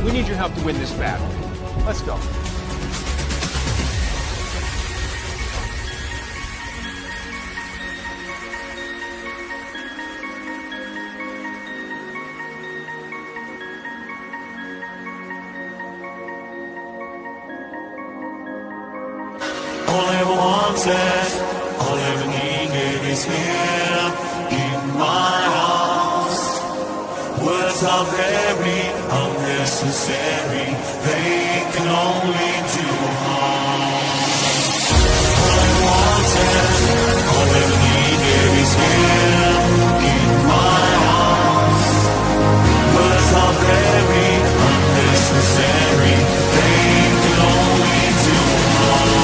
We need your help to win this battle. Let's go. All I ever wanted, all I ever needed is here in my house. Words are very unnecessary, they can only do harm. All I wanted, all I ever needed is here in my house. Words are very unnecessary, they can only do harm.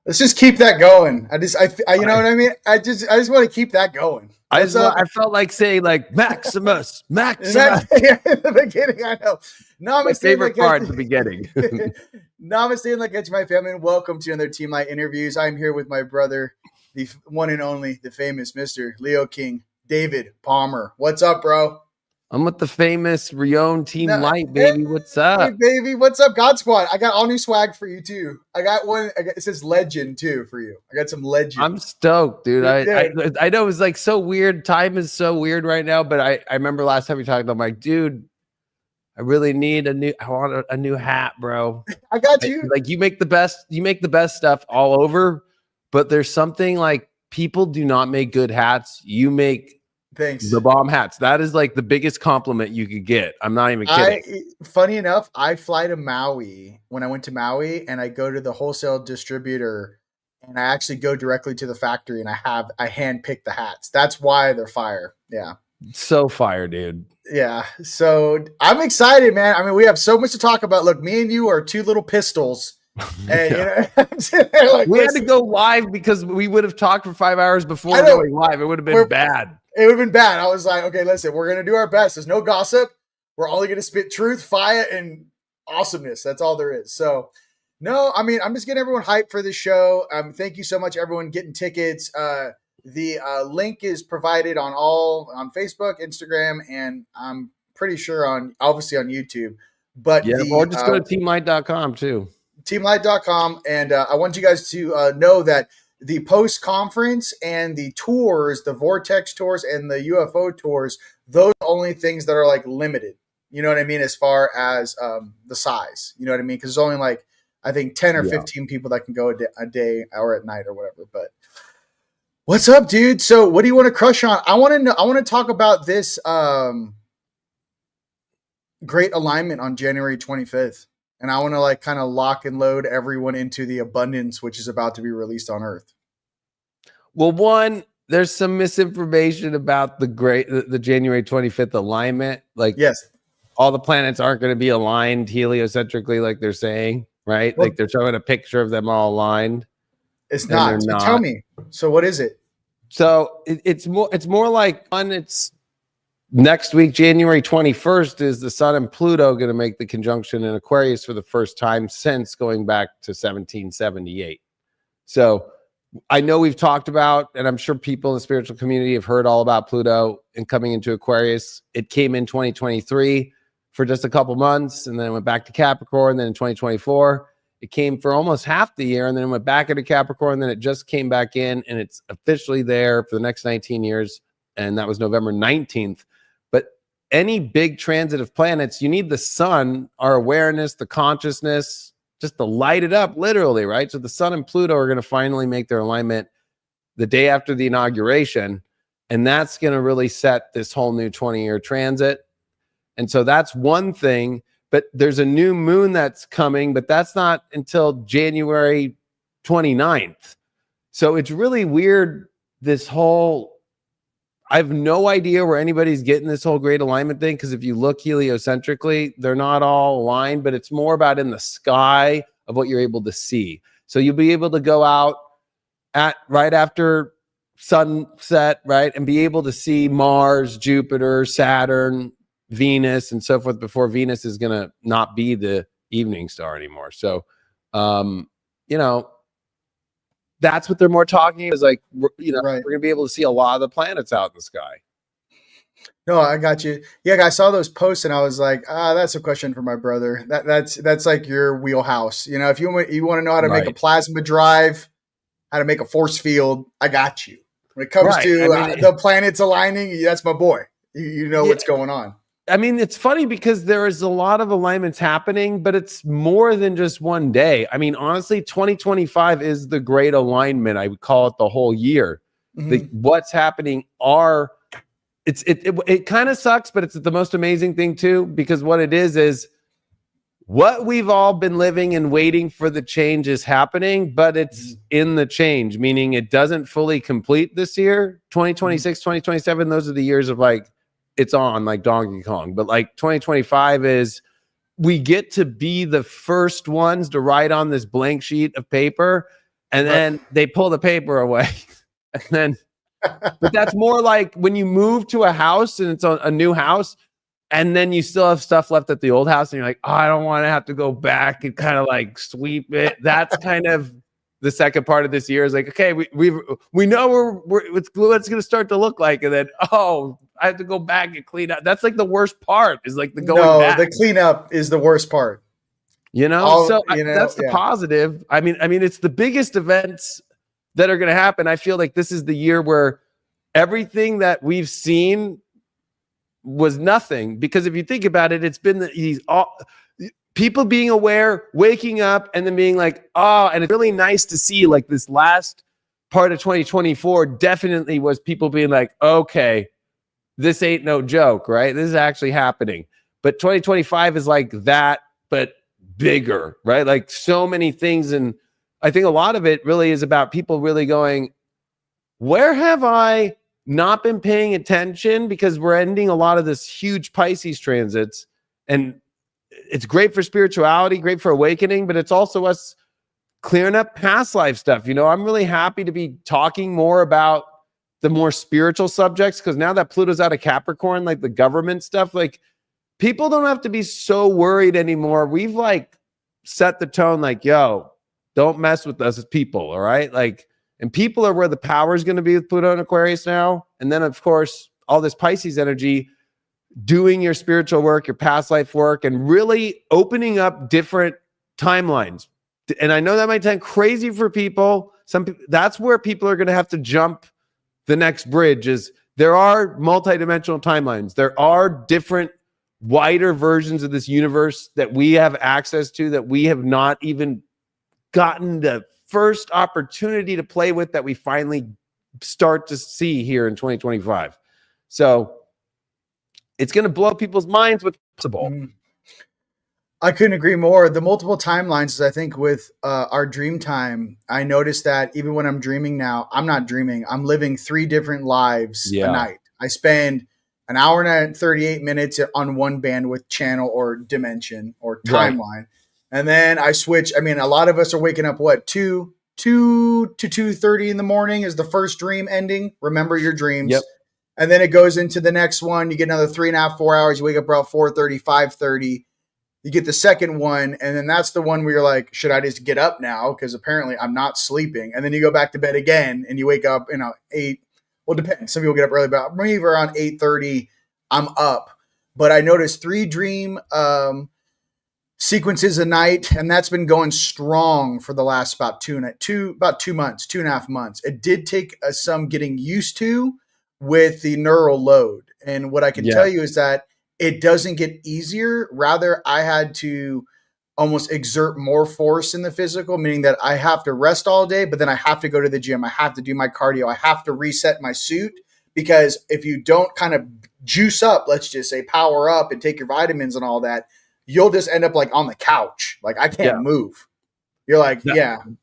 Let's just keep that going. You know what I mean? I just want to keep that going. I felt like saying like Maximus. In the beginning, I know. My favorite part at the beginning. Namaste and like my family, and welcome to another Team Light interviews. I'm here with my brother, the one and only, the famous Mr. Leo King, David Palmer. What's up, bro? I'm with the famous Rion Team Light, baby. What's up? Hey, baby. What's up, God Squad? I got all new swag for you, too. I got one. It says Legend, too, for you. I got some Legend. I'm stoked, dude. I know it's like so weird. Time is so weird right now, but I remember last time we talked, I'm like, dude, I really need I want a new hat, bro. I got you. Like you make the best stuff all over, but there's something like people do not make good hats. You make Thanks. The bomb hats. That is like the biggest compliment you could get. I'm not even kidding. Funny enough, I fly to Maui when I went to Maui, and I go to the wholesale distributor, and I actually go directly to the factory, and I hand pick the hats. That's why they're fire. Yeah. So fire, dude. Yeah. So I'm excited, man. I mean, we have so much to talk about. Look, me and you are two little pistols. And like, we had to go live because we would have talked for 5 hours before going live. It would have been bad. It would have been bad. I was like, okay, listen, we're going to do our best. There's no gossip. We're only going to spit truth, fire, and awesomeness. That's all there is. So, no, I mean, I'm just getting everyone hyped for the show. Thank you so much, everyone getting tickets. The link is provided on Facebook, Instagram, and I'm pretty sure obviously on YouTube. But or just go to teamlight.com too. Teamlight.com. And I want you guys to know that the post-conference and the tours, the Vortex tours and the UFO tours, those are only things that are like limited. You know what I mean? As far as the size, you know what I mean? Because there's only like, I think 10 or 15 people that can go a day or at night or whatever. But what's up, dude? So what do you want to crush on? I want to talk about this great alignment on January 25th. And I want to like kind of lock and load everyone into the abundance, which is about to be released on Earth. Well, one, there's some misinformation about the January 25th alignment. Like, yes, all the planets aren't going to be aligned heliocentrically, like they're saying, right? Well, like they're showing a picture of them all aligned. It's not. So tell me. So what is it? So it's more like it's next week, January 21st, is the Sun and Pluto going to make the conjunction in Aquarius for the first time since going back to 1778. So I know we've talked about, and I'm sure people in the spiritual community have heard all about Pluto and coming into Aquarius. It came in 2023 for just a couple months, and then it went back to Capricorn. And then in 2024, it came for almost half the year, and then it went back into Capricorn. And then it just came back in, and it's officially there for the next 19 years. and that was November 19th. But any big transit of planets, you need the sun, our awareness, the consciousness, just to light it up, literally, right? So the sun and Pluto are going to finally make their alignment the day after the inauguration, and that's going to really set this whole new 20-year transit. And so that's one thing. But there's a new moon that's coming, but that's not until January 29th. So it's really weird, this whole, I have no idea where anybody's getting this whole great alignment thing, because if you look heliocentrically, they're not all aligned, but it's more about in the sky of what you're able to see. So you'll be able to go out at right after sunset, right, and be able to see Mars, Jupiter, Saturn, Venus, and so forth, before Venus is going to not be the evening star anymore. So, you know, that's what they're more talking is like, you know, Right. we're going to be able to see a lot of the planets out in the sky. No, I got you. Yeah, I saw those posts and I was like, that's a question for my brother. That's like your wheelhouse. You know, if you want to know how to make a plasma drive, how to make a force field, I got you. When it comes to the planets aligning, that's my boy. You know what's going on. I mean, it's funny because there is a lot of alignments happening, but it's more than just one day. I mean, honestly, 2025 is the great alignment. I would call it the whole year. What's happening are, it kind of sucks, but it's the most amazing thing too, because what it is what we've all been living and waiting for, the change is happening, but it's in the change, meaning it doesn't fully complete this year. 2026, 2027, those are the years of like, it's on like Donkey Kong. But like 2025 is, we get to be the first ones to write on this blank sheet of paper, and then they pull the paper away. And then, but that's more like when you move to a house and it's a new house, and then you still have stuff left at the old house, and you're like, oh, I don't want to have to go back and kind of like sweep it. That's kind of the second part of this year, is like, okay, we know what's going to start to look like, and then, oh, I have to go back and clean up. That's like the worst part, is like the going back. The cleanup is the worst part. You know, that's the positive. I mean, it's the biggest events that are going to happen. I feel like this is the year where everything that we've seen was nothing, because if you think about it, it's been people being aware, waking up, and then being like, oh, and it's really nice to see like this last part of 2024 definitely was people being like, okay, this ain't no joke, right? This is actually happening. But 2025 is like that, but bigger, right? Like so many things. And I think a lot of it really is about people really going, where have I not been paying attention? Because we're ending a lot of this huge Pisces transits, and it's great for spirituality, great for awakening, but it's also us clearing up past life stuff. You know, I'm really happy to be talking more about the more spiritual subjects, because now that Pluto's out of Capricorn, like the government stuff, like people don't have to be so worried anymore. We've like set the tone, like, yo, don't mess with us as people, all right? Like, and people are where the power is going to be with Pluto and Aquarius now. And then, of course, all this Pisces energy, doing your spiritual work, your past life work, and really opening up different timelines. And I know that might sound crazy for people. That's where people are going to have to jump the next bridge. Is there are multidimensional timelines. There are different, wider versions of this universe that we have access to, that we have not even gotten the first opportunity to play with, that we finally start to see here in 2025. So it's going to blow people's minds what's possible. I couldn't agree more. The multiple timelines is, I think, with our dream time, I noticed that even when I'm dreaming now, I'm not dreaming. I'm living 3 different lives a night. I spend an hour and 38 minutes on one bandwidth channel or dimension or timeline. Right. And then I switch. I mean, a lot of us are waking up, 2 to 2:30 in the morning is the first dream ending. Remember your dreams. Yep. And then it goes into the next one. You get another 3.5, 4 hours. You wake up around 4:30, 5:30. You get the second one, and then that's the one where you're like, should I just get up now? Because apparently I'm not sleeping. And then you go back to bed again, and you wake up, 8. Well, it depends. Some people get up early, but maybe around 8:30, I'm up. But I noticed 3 dream sequences a night, and that's been going strong for the last about 2 months, 2.5 months. It did take some getting used to. with the neural load. And what I can tell Yes. you is that it doesn't get easier. Rather, I had to almost exert more force in the physical, meaning that I have to rest all day, but then I have to go to the gym. I have to do my cardio. I have to reset my suit, because if you don't kind of juice up, let's just say power up and take your vitamins and all that, you'll just end up like on the couch. Like I can't move. You're like,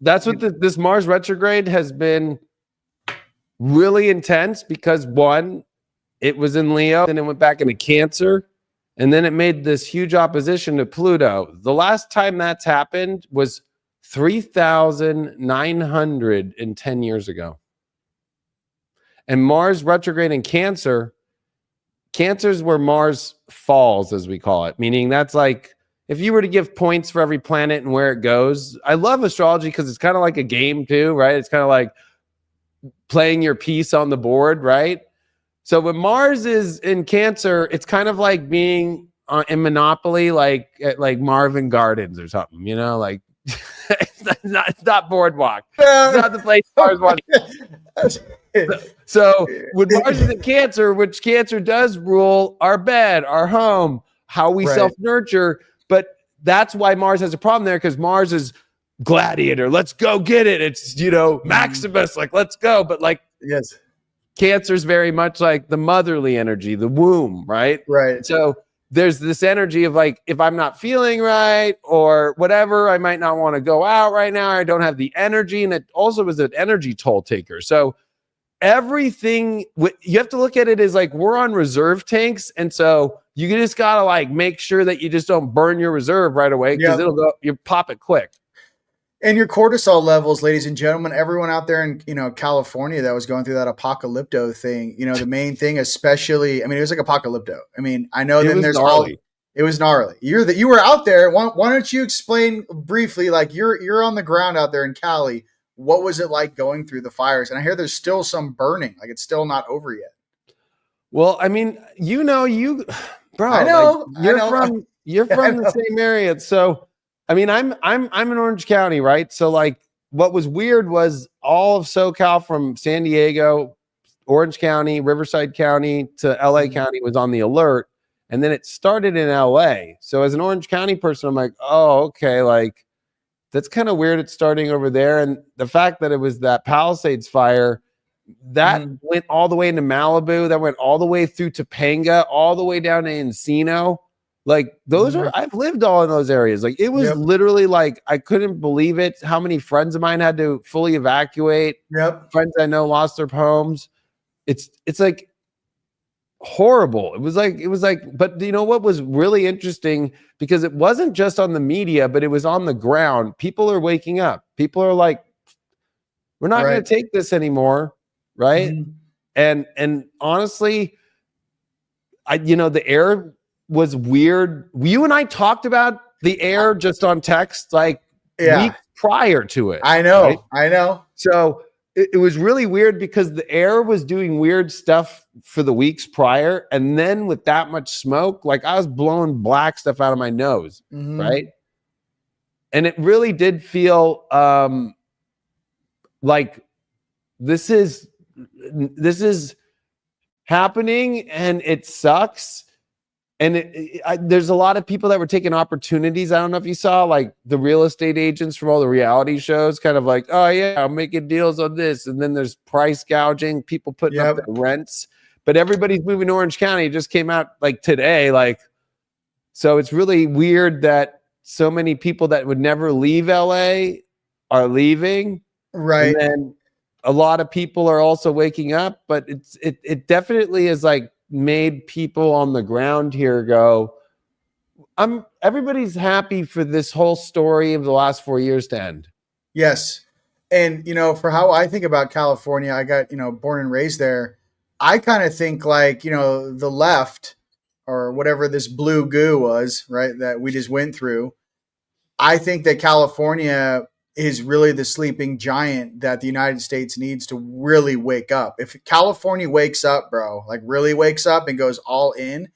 That's what this Mars retrograde has been really intense, because one, it was in Leo and it went back into Cancer, and then it made this huge opposition to Pluto. The last time that's happened was 3,910 years ago. And Mars retrograde in Cancer, Cancer's where Mars falls, as we call it, meaning that's like, if you were to give points for every planet and where it goes, I love astrology because it's kind of like a game too, right? It's kind of like playing your piece on the board, right? So when Mars is in Cancer, it's kind of like being in Monopoly, like at like Marvin Gardens or something, you know, like it's not Boardwalk. It's not the place Mars wants. So when Mars is in Cancer, which Cancer does rule our bed, our home, how we self-nurture, but that's why Mars has a problem there, because Mars is gladiator. Let's go get it. It's, you know, Maximus, like, let's go. But like, yes, Cancer's very much like the motherly energy, the womb, right? Right. So there's this energy of like, if I'm not feeling right or whatever, I might not want to go out right now. I don't have the energy. And it also is an energy toll taker. So everything, you have to look at it as like, we're on reserve tanks. And so you just got to like make sure that you just don't burn your reserve right away, because it'll go, you pop it quick. And your cortisol levels, ladies and gentlemen, everyone out there in, you know, California that was going through that apocalypto thing, you know, the main thing, especially, I mean, it was like apocalypto. I mean, I know then there's gnarly. It was gnarly. You were out there. Why don't you explain briefly, like you're on the ground out there in Cali. What was it like going through the fires? And I hear there's still some burning, like it's still not over yet. Well, I mean, bro, I know, like, you're from the same area. So, I mean, I'm in Orange County, right? So like what was weird was all of SoCal from San Diego, Orange County, Riverside County to LA County was on the alert. And then it started in LA. So as an Orange County person, I'm like, oh, okay, like that's kind of weird. It's starting over there. And the fact that it was that Palisades fire, that went all the way into Malibu, that went all the way through Topanga, all the way down to Encino. Like those are, I've lived all in those areas. Like it was literally like, I couldn't believe it. How many friends of mine had to fully evacuate. Friends I know lost their homes. It's like horrible. It was like, but you know what was really interesting, because it wasn't just on the media, but it was on the ground. People are waking up. People are like, we're not going to take this anymore. Right. And honestly, the air was weird. You and I talked about the air just on text, like weeks prior to it. I know. Right? I know. So it was really weird, because the air was doing weird stuff for the weeks prior. And then with that much smoke, like I was blowing black stuff out of my nose. Right. And it really did feel like this is happening, and it sucks. And there's a lot of people that were taking opportunities. I don't know if you saw, like the real estate agents from all the reality shows, kind of like, oh yeah, I'm making deals on this. And then there's price gouging, people putting up their rents, but everybody's moving to Orange County. It just came out like today. Like, so it's really weird that so many people that would never leave LA are leaving. Right. And then a lot of people are also waking up, but it definitely is like made people on the ground here go, everybody's happy for this whole story of the last 4 years to end. Yes. And, for how I think about California, I got, born and raised there. I kind of think like, the left or whatever this blue goo was, right, that we just went through. I think that California is really the sleeping giant that the United States needs to really wake up. If California wakes up, bro, like really wakes up and goes all in,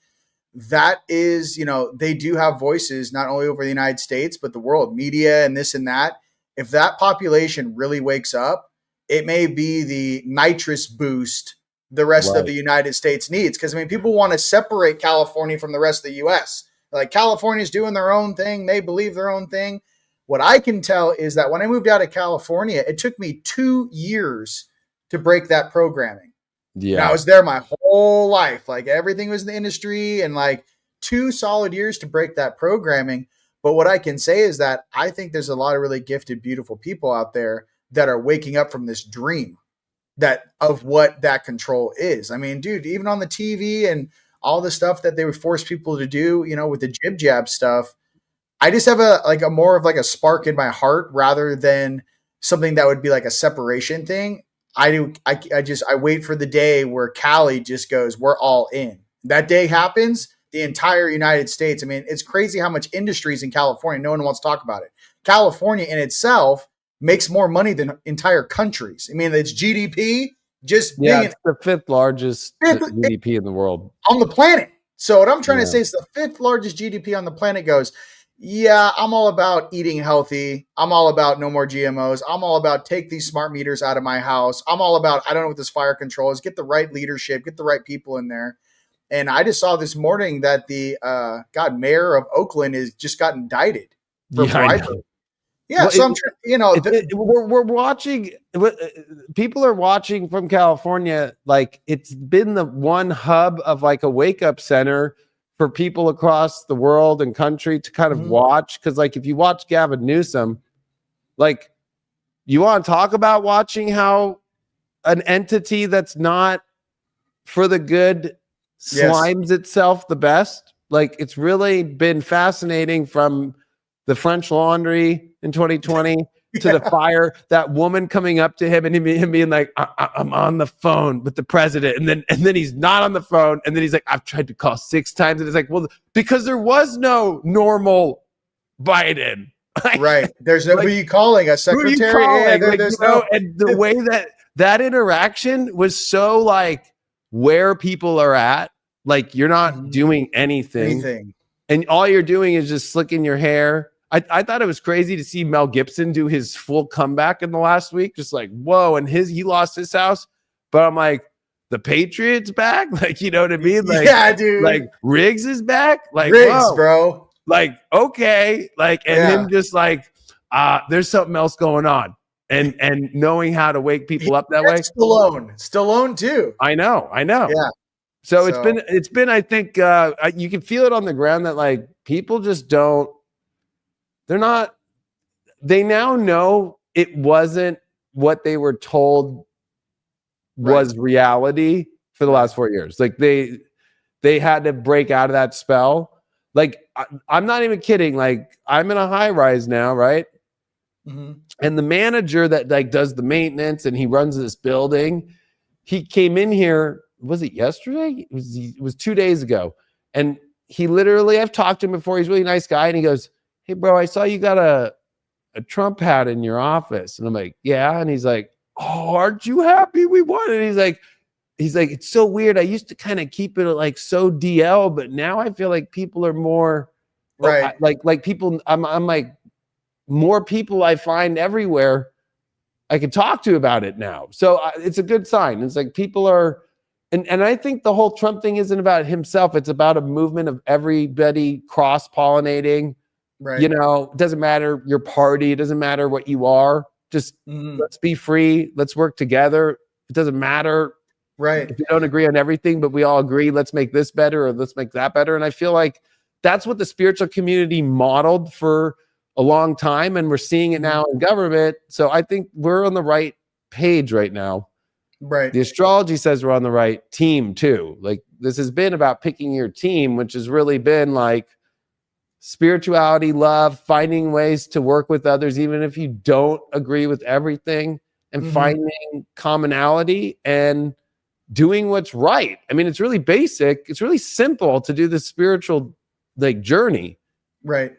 that is, they do have voices not only over the United States, but the world, media and this and that. If that population really wakes up, it may be the nitrous boost the rest of Right. the United States needs. Because I mean, people want to separate California from the rest of the U.S. Like California's doing their own thing; they believe their own thing. What I can tell is that when I moved out of California, it took me 2 years to break that programming. And I Yeah. was there my whole life. Like everything was in the industry, and like 2 solid years to break that programming. But what I can say is that I think there's a lot of really gifted, beautiful people out there that are waking up from this dream that of what that control is. I mean, dude, even on the TV and all the stuff that they would force people to do, you know, with the jib jab stuff, I just have a more of like a spark in my heart rather than something that would be like a separation thing. I wait for the day where Cali just goes, we're all in. That day happens, the entire United States. I mean, it's crazy how much industries in California, no one wants to talk about it. California in itself makes more money than entire countries. I mean, it's GDP just Yeah, being it's the fifth largest GDP in the world. on the planet. So what I'm trying to Yeah. say is the 5th largest GDP on the planet goes, yeah, I'm all about eating healthy. I'm all about no more GMOs. I'm all about take these smart meters out of my house. I'm all about, I don't know what this fire control is. Get the right leadership, get the right people in there. And I just saw this morning that the mayor of Oakland is just got indicted for Yeah, I know. bribery. Yeah, Well, so I'm trying, you know, we're watching. People are watching from California. Like it's been the one hub of like a wake up center for people across the world and country to kind of Mhm. watch. Because like if you watch Gavin Newsom, like you want to talk about watching how an entity that's not for the good Yes. slimes itself the best. Like it's really been fascinating from the French Laundry in 2020 to the fire, that woman coming up to him and him being like, I'm on the phone with the president. And then he's not on the phone. And then he's like, I've tried to call 6 times. And it's like, well, because there was no normal Biden. Like, Right. There's no, like, who you calling? A who are secretary? you calling? Yeah, Like, there's you know, no. and the way that interaction was so like where people are at, like you're not doing anything. And all you're doing is just slicking your hair. I thought it was crazy to see Mel Gibson do his full comeback in the last week. Just like, whoa. And he lost his house. But I'm like, the Patriots back? Like, you know what I mean? Like, yeah, dude. Like Riggs is back? Like Riggs, whoa. bro. Like, okay. Like, and him just like, there's something else going on. And knowing how to wake people up that way. Stallone too. I know. Yeah. So it's been, I think you can feel it on the ground that like people just don't, they now know it wasn't what they were told was reality for the last 4 years. Like they had to break out of that spell. Like I'm not even kidding. Like I'm in a high rise now, right? Mm-hmm. And the manager that like does the maintenance and he runs this building, he came in here. Was it yesterday? It was 2 days ago. And he literally, I've talked to him before. He's a really nice guy. And he goes, hey, bro, I saw you got a Trump hat in your office. And I'm like, yeah. And he's like, oh, aren't you happy we won? And he's like, it's so weird. I used to kind of keep it like so DL, but now I feel like people are more right. Like people, I'm like more people I find everywhere I can talk to about it now. So it's a good sign. It's like people are, and I think the whole Trump thing isn't about himself. It's about a movement of everybody cross-pollinating. Right. You know, it doesn't matter your party. It doesn't matter what you are. Just let's be free. Let's work together. It doesn't matter. Right. If you don't agree on everything, but we all agree, let's make this better or let's make that better. And I feel like that's what the spiritual community modeled for a long time. And we're seeing it now in government. So I think we're on the right page right now. Right. The astrology says we're on the right team too. Like this has been about picking your team, which has really been like spirituality, love, finding ways to work with others, even if you don't agree with everything, and finding commonality and doing what's right. I mean, it's really basic. It's really simple to do the spiritual like journey. Right.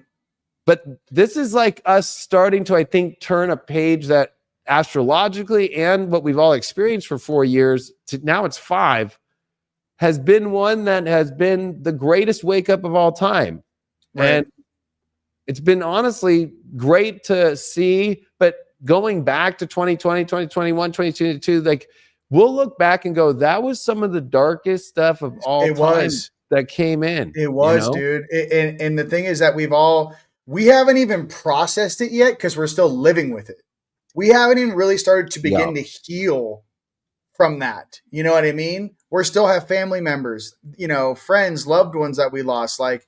But this is like us starting to, I think, turn a page that astrologically and what we've all experienced for 4 years to now it's 5 has been one that has been the greatest wake up of all time. Right. And it's been honestly great to see, but going back to 2020, 2021, 2022, like we'll look back and go, that was some of the darkest stuff of all It time was. that came in. It was, dude. And the thing is that we haven't even processed it yet because we're still living with it. We haven't even really started to begin to heal from that. You know what I mean? We still have family members, friends, loved ones that we lost. Like,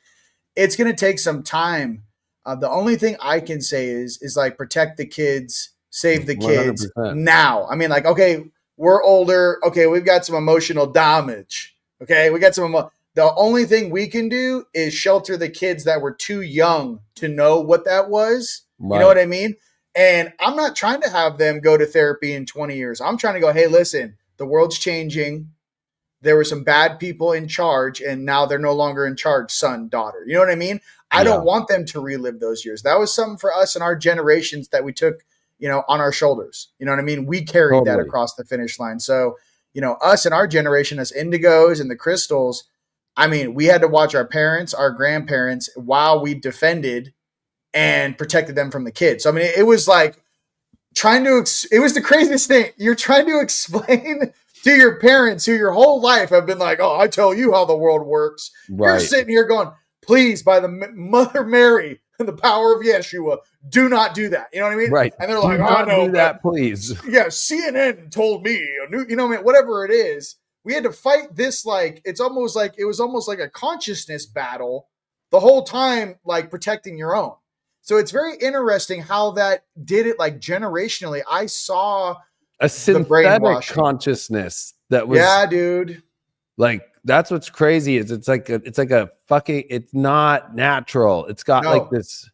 it's going to take some time. The only thing I can say is like protect the kids, save the kids 100%. now. I mean, like, okay, we're older. Okay, we've got some emotional damage. Okay, we got the only thing we can do is shelter the kids that were too young to know what that was. Right. You know what I mean? And I'm not trying to have them go to therapy in 20 years. I'm trying to go, hey, listen, the world's changing. There were some bad people in charge, and now they're no longer in charge, son, daughter. You know what I mean? I don't want them to relive those years. That was something for us and our generations that we took, on our shoulders. You know what I mean? We carried that across the finish line. So, us and our generation as indigos and the crystals, I mean, we had to watch our parents, our grandparents, while we defended and protected them from the kids. So, I mean, it was like it was the craziest thing. You're trying to explain to your parents who your whole life have been like, oh, I tell you how the world works. Right. You're sitting here going, please, by the Mother Mary and the power of Yeshua, do not do that. You know what I mean? Right. And they're like, oh, no. Do that, please. Yeah, CNN told me, whatever it is. We had to fight this it was almost like a consciousness battle the whole time, like protecting your own. So it's very interesting how that did it generationally. I saw a synthetic consciousness that was, dude. Like, that's what's crazy is it's not natural. It's got this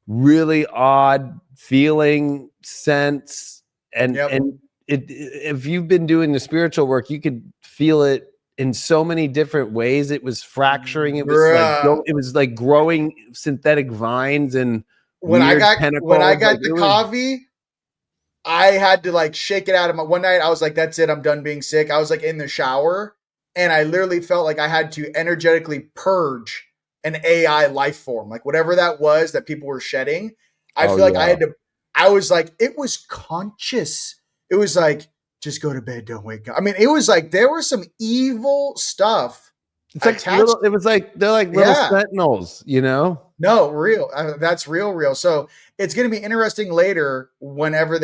really odd feeling, sense, and if you've been doing the spiritual work, you could feel it in so many different ways. It was fracturing. It was like growing synthetic vines and when I got the Kavi, I had to shake it out of my one night. I was like, that's it. I'm done being sick. I was in the shower and I literally felt like I had to energetically purge an AI life form, whatever that was that people were shedding. I feel like I was it was conscious. It was just go to bed, don't wake up. I mean, it was there was some evil stuff. It's they're like little sentinels, No, real. That's real. So it's going to be interesting later whenever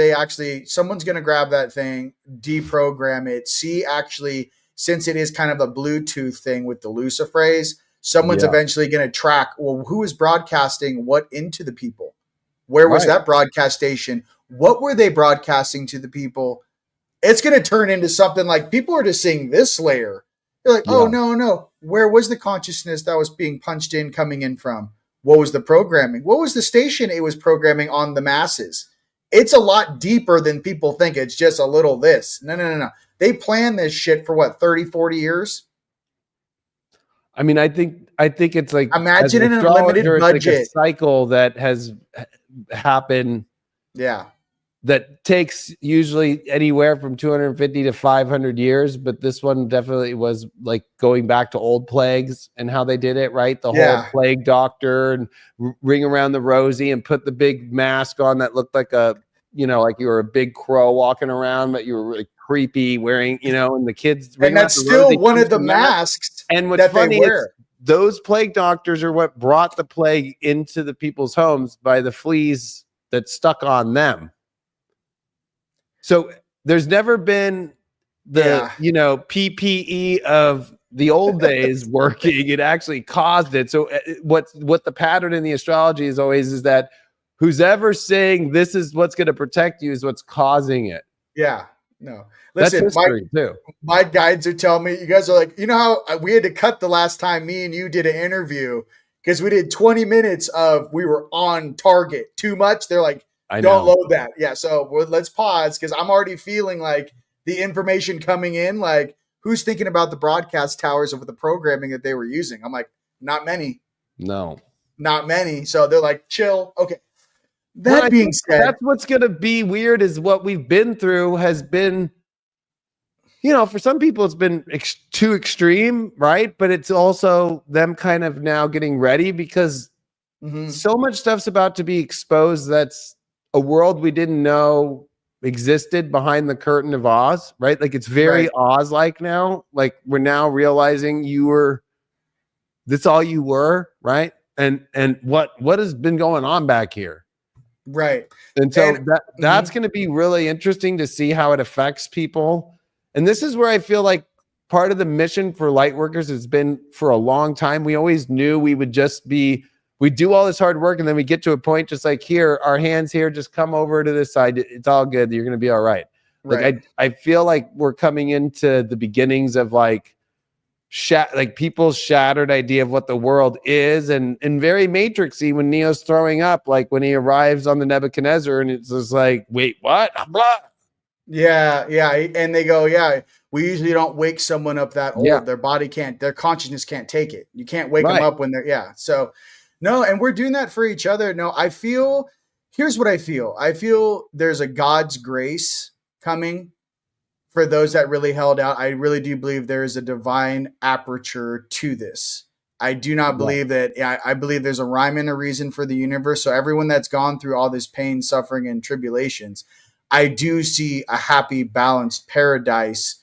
someone's going to grab that thing, deprogram it, since it is kind of a Bluetooth thing with the Lucifrays, someone's eventually going to track, well, who is broadcasting what into the people? Where was that broadcast station? What were they broadcasting to the people? It's going to turn into something like people are just seeing this layer. They're like, oh, no. Where was the consciousness that was being punched in coming in from? What was the programming? What was the station it was programming on the masses? It's a lot deeper than people think. It's just a little this. No. They plan this shit for 30, 40 years? I mean, I think it's imagine an unlimited budget. A cycle that has happened. Yeah. That takes usually anywhere from 250 to 500 years, but this one definitely was going back to old plagues and how they did it, right? The whole plague doctor and ring around the rosy and put the big mask on that looked like like you were a big crow walking around, but you were really creepy wearing, and the kids. And that's still one of the masks. And what's funny is those plague doctors are what brought the plague into the people's homes by the fleas that stuck on them. So there's never been the PPE of the old days working. It actually caused it. So what the pattern in the astrology is always is that who's ever saying this is what's going to protect you is what's causing it. Yeah. No. Listen, that's history too. My guides are telling me, you guys are like, how we had to cut the last time me and you did an interview because we did 20 minutes of we were on target. Too much. They're like, don't load that. Yeah. So let's pause because I'm already feeling the information coming in. Who's thinking about the broadcast towers of the programming that they were using? I'm like, not many. No. Not many. So they're like, chill. Okay. That being said, that's what's going to be weird is what we've been through has been, for some people it's been too extreme, right? But it's also them kind of now getting ready because so much stuff's about to be exposed that's a world we didn't know existed behind the curtain of Oz, right? Like it's very Oz-like now. Like we're now realizing that's all you were, right? And what has been going on back here? Right. And so that's going to be really interesting to see how it affects people. And this is where I feel like part of the mission for Lightworkers has been for a long time. We always knew we would just be, we do all this hard work and then we get to a point just like here, our hands here, just come over to this side. It's all good. You're going to be all right. Like I feel like we're coming into the beginnings of like people's shattered idea of what the world is, and very Matrixy when Neo's throwing up, like when he arrives on the Nebuchadnezzar and it's just like, wait, what? Blah. Yeah. And they go, we usually don't wake someone up that old. Their body can't, their consciousness can't take it. You can't wake them up when they're, So no, and we're doing that for each other. No, here's what I feel. I feel there's a God's grace coming for those that really held out. I really do believe there is a divine aperture to this. I do not believe that. I believe there's a rhyme and a reason for the universe. So everyone that's gone through all this pain, suffering, and tribulations, I do see a happy, balanced paradise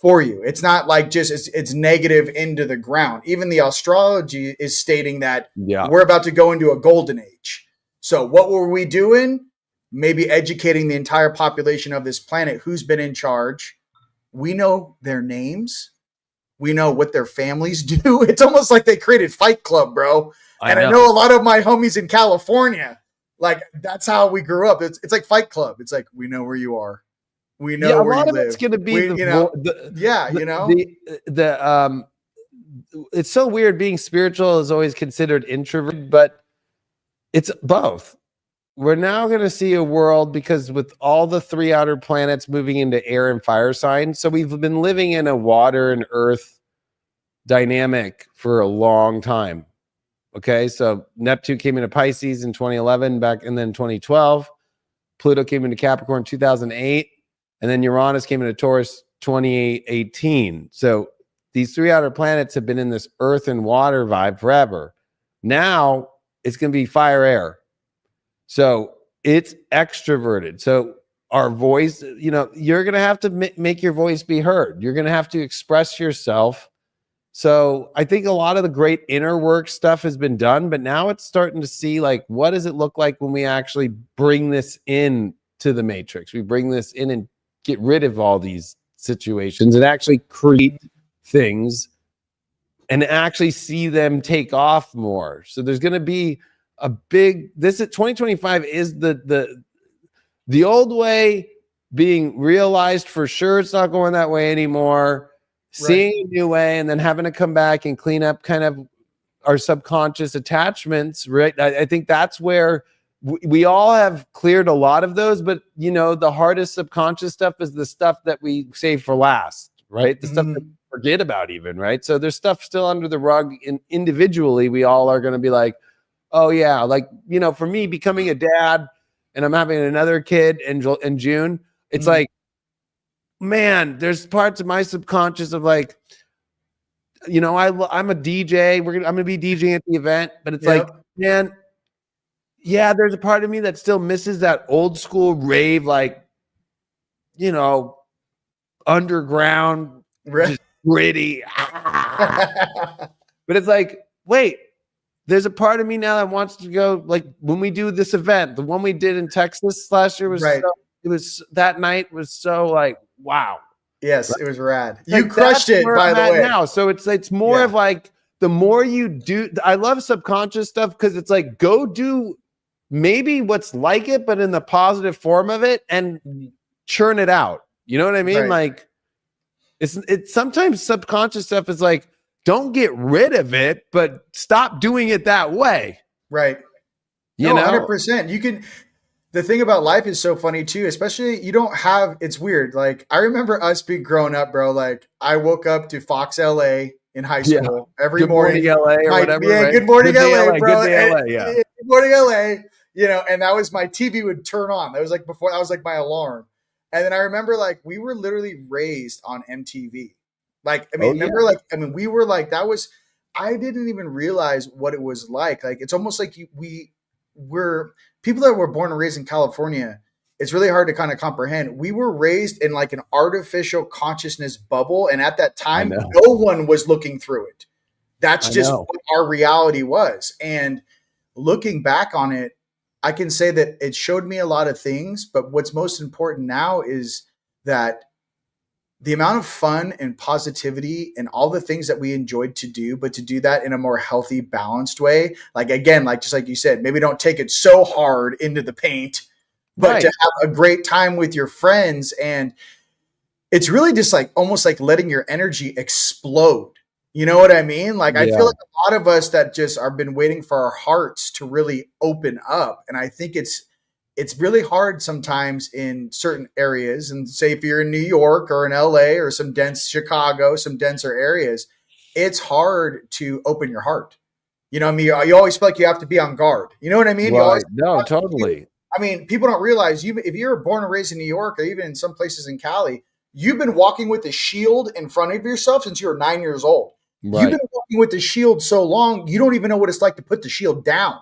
for you. It's not like just it's negative into the ground. Even the astrology is stating that we're about to go into a golden age. So what were we doing? Maybe educating the entire population of this planet who's been in charge. We know their names. We know what their families do. It's almost like they created Fight Club, bro. I know a lot of my homies in California, like that's how we grew up. It's like Fight Club. It's like, we know where you are. We know where you live. It's going to be it's so weird. Being spiritual is always considered introvert, but it's both. We're now going to see a world because with all the 3 outer planets moving into air and fire signs. So we've been living in a water and earth dynamic for a long time. Okay. So Neptune came into Pisces in 2011 and then 2012, Pluto came into Capricorn 2008, and then Uranus came into Taurus 2018. So these 3 outer planets have been in this earth and water vibe forever. Now it's going to be fire air. So it's extroverted. So our voice, you're going to have to make your voice be heard. You're going to have to express yourself. So I think a lot of the great inner work stuff has been done, but now it's starting to see like, what does it look like when we actually bring this in to the matrix? We bring this in and get rid of all these situations and actually create things and actually see them take off more. So there's going to be a big, this at 2025 is the old way being realized for sure. It's not going that way anymore. Seeing a new way and then having to come back and clean up kind of our subconscious attachments, right? I think that's where we all have cleared a lot of those, but the hardest subconscious stuff is the stuff that we save for last, right? The stuff that we forget about even, right? So there's stuff still under the rug, and individually we all are going to be like, oh yeah, like, for me becoming a dad and I'm having another kid in June, it's like, man, there's parts of my subconscious of like, I'm a DJ. I'm going to be DJing at the event, but it's like, man, yeah, there's a part of me that still misses that old school rave, like, underground, just gritty. But it's like, wait, there's a part of me now that wants to go, like when we do this event, the one we did in Texas last year was that night was so like, wow. Yes, it was rad. You crushed it, by the way. Now, so it's more of like the more you do. I love subconscious stuff because it's like go do maybe what's like it, but in the positive form of it, and churn it out. You know what I mean? Like it's sometimes subconscious stuff is like don't get rid of it, but stop doing it that way. Right. You know, 100%. You can. The thing about life is so funny too, especially it's weird. Like I remember us being growing up, bro. Like I woke up to Fox LA in high school every morning. Good morning LA or whatever. Yeah, right? Good morning LA, bro. Good day, LA, yeah. Good morning LA. And that was my TV would turn on. That was like before. That was like my alarm. And then I remember like we were literally raised on MTV. Like we were like that was. I didn't even realize what it was like. Like it's almost like we were people that were born and raised in California. it's really hard to kind of comprehend. We were raised in like an artificial consciousness bubble. And at that time, no one was looking through it. That's just what our reality was. And looking back on it, I can say that it showed me a lot of things, but what's most important now is that the amount of fun and positivity and all the things that we enjoyed to do, but to do that in a more healthy, balanced way. Like, again, like, just like you said, maybe don't take it so hard into the paint, but to have a great time with your friends. And it's really just like, almost like letting your energy explode. You know what I mean? Like, I feel like a lot of us that just are been waiting for our hearts to really open up. And I think it's really hard sometimes in certain areas. And say if you're in New York or in LA or some dense Chicago, some denser areas, it's hard to open your heart. You know what I mean? You always feel like you have to be on guard. You know what I mean? Right. No, totally. I mean, people don't realize if you're born and raised in New York or even in some places in Cali, you've been walking with a shield in front of yourself since you were 9 years old. Right. You've been walking with the shield so long, you don't even know what it's like to put the shield down.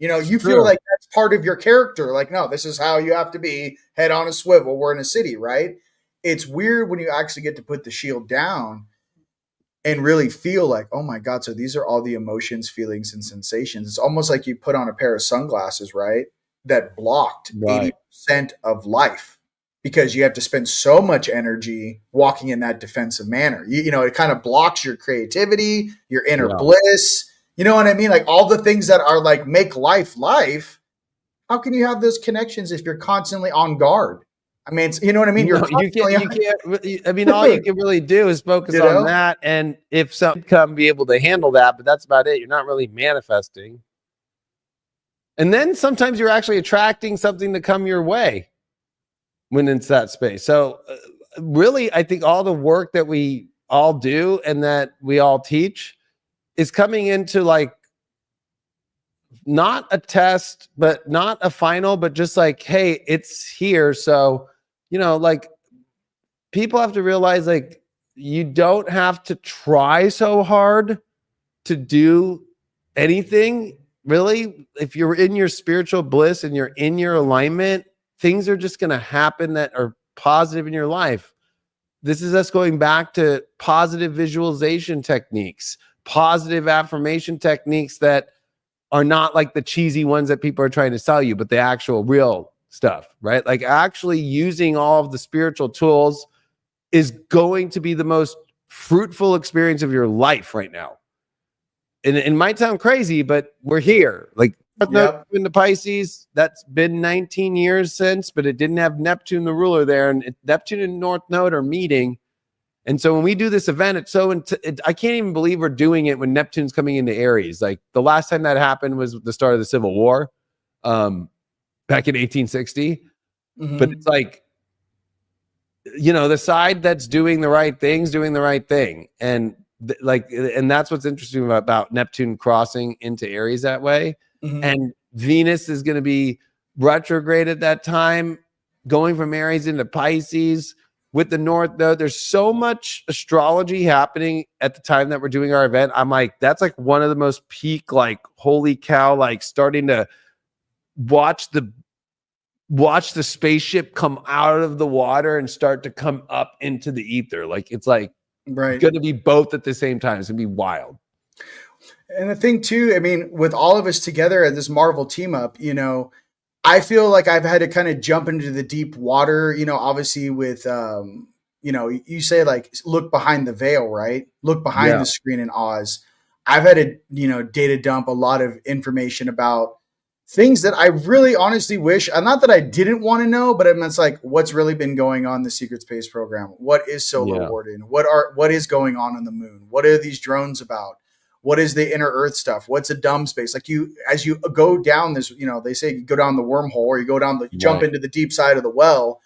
You know, you feel like that's part of your character. Like, no, this is how you have to be, head on a swivel. We're in a city, right? It's weird when you actually get to put the shield down and really feel like, oh my God, so these are all the emotions, feelings, and sensations. It's almost like you put on a pair of sunglasses, right? That blocked 80% of life. Because you have to spend so much energy walking in that defensive manner. You know, it kind of blocks your creativity, your inner bliss. You know what I mean? Like all the things that are like make life. How can you have those connections if you're constantly on guard? I mean, you know what I mean? You can't. I mean, all you can really do is focus on that. And if something come be able to handle that, but that's about it. You're not really manifesting. And then sometimes you're actually attracting something to come your way when it's that space. So really, I think all the work that we all do and that we all teach is coming into like not a test, but not a final, but just like, hey, it's here. So, you know, like people have to realize like you don't have to try so hard to do anything really. If you're in your spiritual bliss and you're in your alignment, things are just going to happen that are positive in your life. This is us going back to positive visualization techniques, positive affirmation techniques that are not like the cheesy ones that people are trying to sell you, but the actual real stuff, right? Like actually using all of the spiritual tools is going to be the most fruitful experience of your life right now. And it might sound crazy, but we're here. Like, into Pisces, that's been 19 years since, but it didn't have Neptune, the ruler, there, and Neptune and North Node are meeting. And so when we do this event, it's so I can't even believe we're doing it when Neptune's coming into Aries. Like the last time that happened was the start of the Civil War, back in 1860. Mm-hmm. But it's like, you know, the side that's doing the right thing's doing the right thing, and and that's what's interesting about Neptune crossing into Aries that way. Mm-hmm. And Venus is going to be retrograde at that time, going from Aries into Pisces with the North Node. There's so much astrology happening at the time that we're doing our event. I'm like, that's like one of the most peak, like, holy cow, like starting to watch the spaceship come out of the water and start to come up into the ether. Like it's like going to be both at the same time. It's going to be wild. And the thing too, I mean, with all of us together at this Marvel team up, you know, I feel like I've had to kind of jump into the deep water, you know, obviously with, you know, you say like, look behind the veil, right? Look behind the screen in Oz. I've had to, you know, data dump a lot of information about things that I really honestly wish, not that I didn't want to know, but it's like, what's really been going on in the secret space program? What is solar warden? What is going on the moon? What are these drones about? What is the inner earth stuff? What's a dumb space? Like as you go down this, you know, they say you go down the wormhole or you go down you jump into the deep side of the well,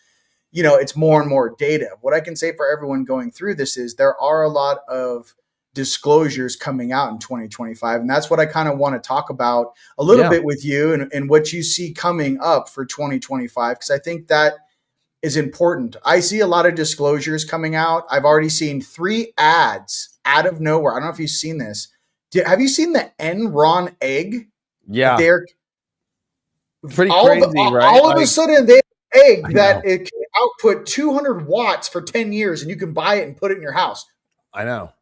you know, it's more and more data. What I can say for everyone going through this is there are a lot of disclosures coming out in 2025. And that's what I kind of want to talk about a little bit with you and what you see coming up for 2025. Because I think that is important. I see a lot of disclosures coming out. I've already seen 3 ads out of nowhere. I don't know if you've seen this. Have you seen the Enron egg? Yeah. Pretty all crazy, right? all of a Like, sudden they have an egg I that know. it can output 200 watts for 10 years and you can buy it and put it in your house. I know.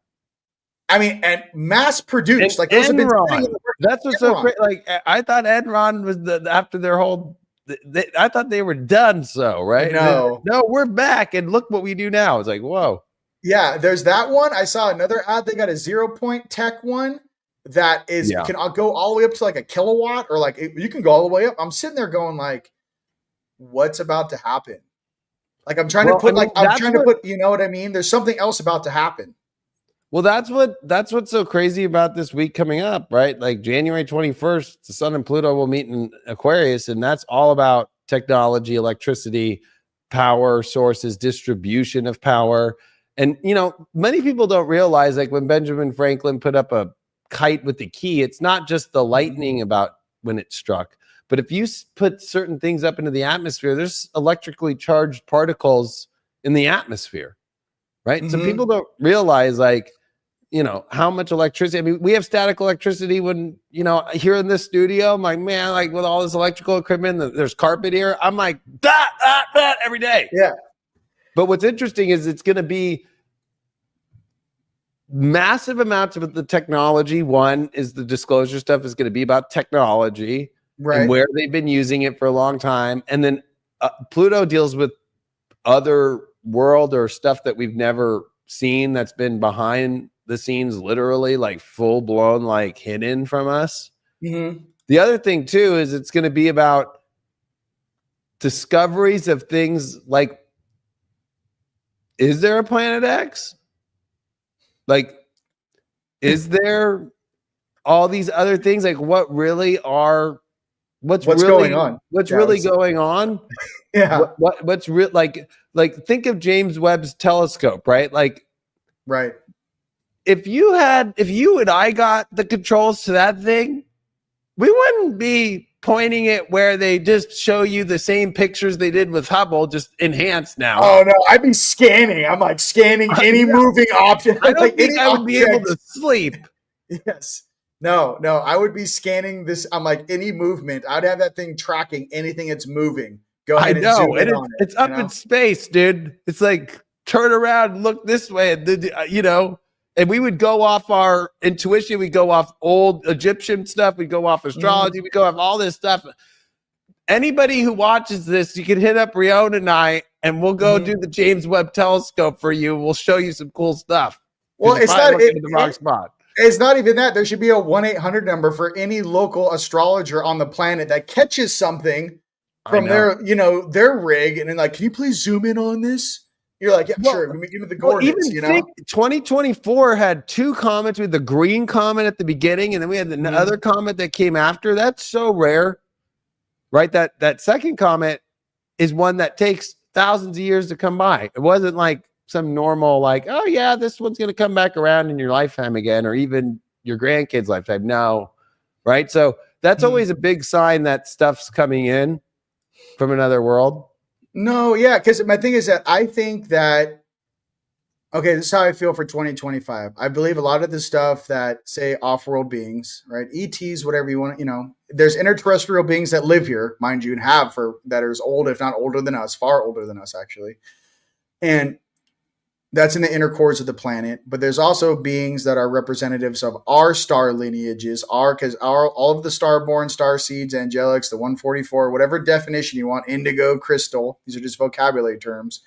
I mean, and mass produced. And Like those have been sitting in Enron. the That's what's so Enron. great. Like I thought Enron was after their whole. I thought they were done. So right? No. No, we're back, and look what we do now. It's like whoa. Yeah, there's that one. I saw another ad. They got a 0 point tech one that is Yeah. can go all the way up to like a kilowatt, or like you can go all the way up. I'm sitting there going like, what's about to happen? Like I'm trying to put you know what I mean? There's something else about to happen. Well, that's what's so crazy about this week coming up, right? Like January 21st, the Sun and Pluto will meet in Aquarius, and that's all about technology, electricity, power sources, distribution of power. And you know, many people don't realize, like when Benjamin Franklin put up a kite with the key, it's not just the lightning about when it struck, but if you put certain things up into the atmosphere, there's electrically charged particles in the atmosphere, right? So people don't realize, like, you know, how much electricity. I mean, we have static electricity when, you know, here in this studio, I'm like, man, like with all this electrical equipment, there's carpet here. I'm like, that every day. Yeah. But what's interesting is it's going to be massive amounts of the technology. One is the disclosure stuff is going to be about technology and where they've been using it for a long time. And then Pluto deals with other world or stuff that we've never seen that's been behind the scenes, literally like full blown, like hidden from us. The other thing too is it's going to be about discoveries of things like, is there a planet X? Like, is there all these other things? Like, what's really going on? What's really going on? Yeah. What's real? Like think of James Webb's telescope, right? Like, right. If you and I got the controls to that thing, we wouldn't be pointing it where they just show you the same pictures they did with Hubble, just enhanced now. Oh no, I'd be scanning. I'm like scanning any moving object. I don't like think I would be able to sleep. Yes. No, I would be scanning this. I'm like any movement. I'd have that thing tracking anything that's moving. Go ahead and zoom in on it. It's up in space, dude. It's like turn around and look this way, and you know. And we would go off our intuition. We go off old Egyptian stuff. We go off astrology. We go off all this stuff. Anybody who watches this, you can hit up Rion and I, and we'll go do the James Webb Telescope for you. We'll show you some cool stuff. Well, it's not in the wrong spot. It's not even that. There should be a 1-800 number for any local astrologer on the planet that catches something from their rig, and then like, can you please zoom in on this? You're like, yeah, sure. Give me the coordinates. Even think 2024 had two comets. We had the green comet at the beginning, and then we had the other comet that came after. That's so rare, right? That second comet is one that takes thousands of years to come by. It wasn't like some normal, like, oh yeah, this one's going to come back around in your lifetime again, or even your grandkids' lifetime. No, right? So that's always a big sign that stuff's coming in from another world. No, yeah, because my thing is that I think that, okay, this is how I feel for 2025. I believe a lot of the stuff that say off-world beings, right? ETs, whatever you want, there's interterrestrial beings that live here, mind you, and that are as old, if not older than us, far older than us, actually. And that's in the inner cores of the planet. But there's also beings that are representatives of our star lineages, because all of the starborn, star seeds, angelics, the 144, whatever definition you want, indigo, crystal, these are just vocabulary terms.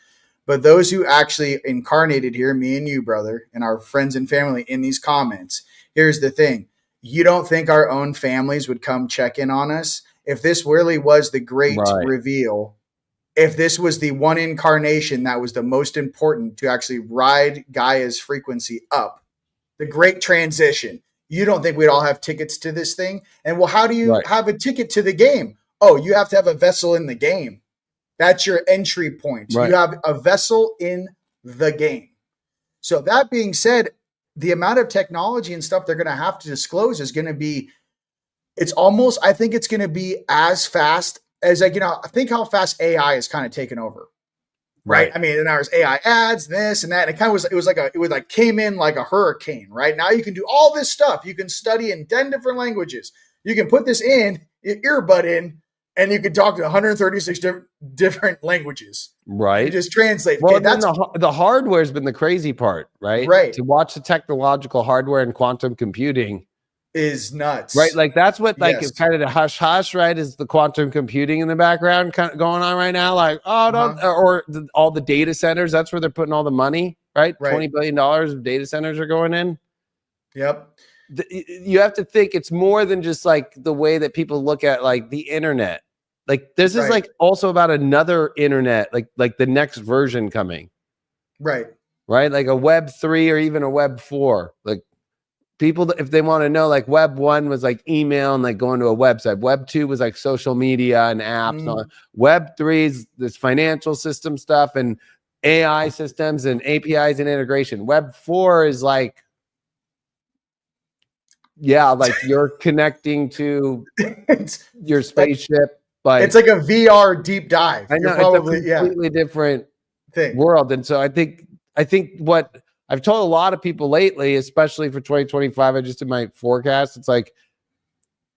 But those who actually incarnated here, me and you, brother, and our friends and family in these comments, here's the thing. You don't think our own families would come check in on us? If this really was the great reveal, if this was the one incarnation that was the most important to actually ride Gaia's frequency up, the great transition, you don't think we'd all have tickets to this thing? And well, how do you have a ticket to the game? Oh, you have to have a vessel in the game. That's your entry point. You have a vessel in the game. So that being said, the amount of technology and stuff they're going to have to disclose is going to be, I think it's going to be as fast as, like, think how fast AI is kind of taken over. Right. I mean, and there's AI ads, this and that. And it came in like a hurricane, right? Now you can do all this stuff. You can study in 10 different languages. You can put this in, your earbud in, and you could talk to 136 different languages. Right. You just translate. Well, Okay, then that's the hardware has been the crazy part, right? Right. To watch the technological hardware and quantum computing is nuts. right? Like that's what like Yes. is kind of the hush hush, right? Is the quantum computing in the background kind of going on right now? Like, oh, don't or all the data centers, that's where they're putting all the money, right? $20 billion of data centers are going in. Yep. You have to think it's more than just like the way that people look at like the internet. Like this is like also about another internet, like the next version coming. Right. Like a Web 3 or even a Web 4. Like people, if they want to know, like Web 1 was like email and like going to a website. Web 2 was like social media and apps. Web 3 is this financial system stuff and AI systems and APIs and integration. Web 4 is like, like you're connecting to your spaceship. Like it's like a VR deep dive. I know, probably, it's a completely different thing. world. And so I think what I've told a lot of people lately, especially for 2025, I just did my forecast. It's like,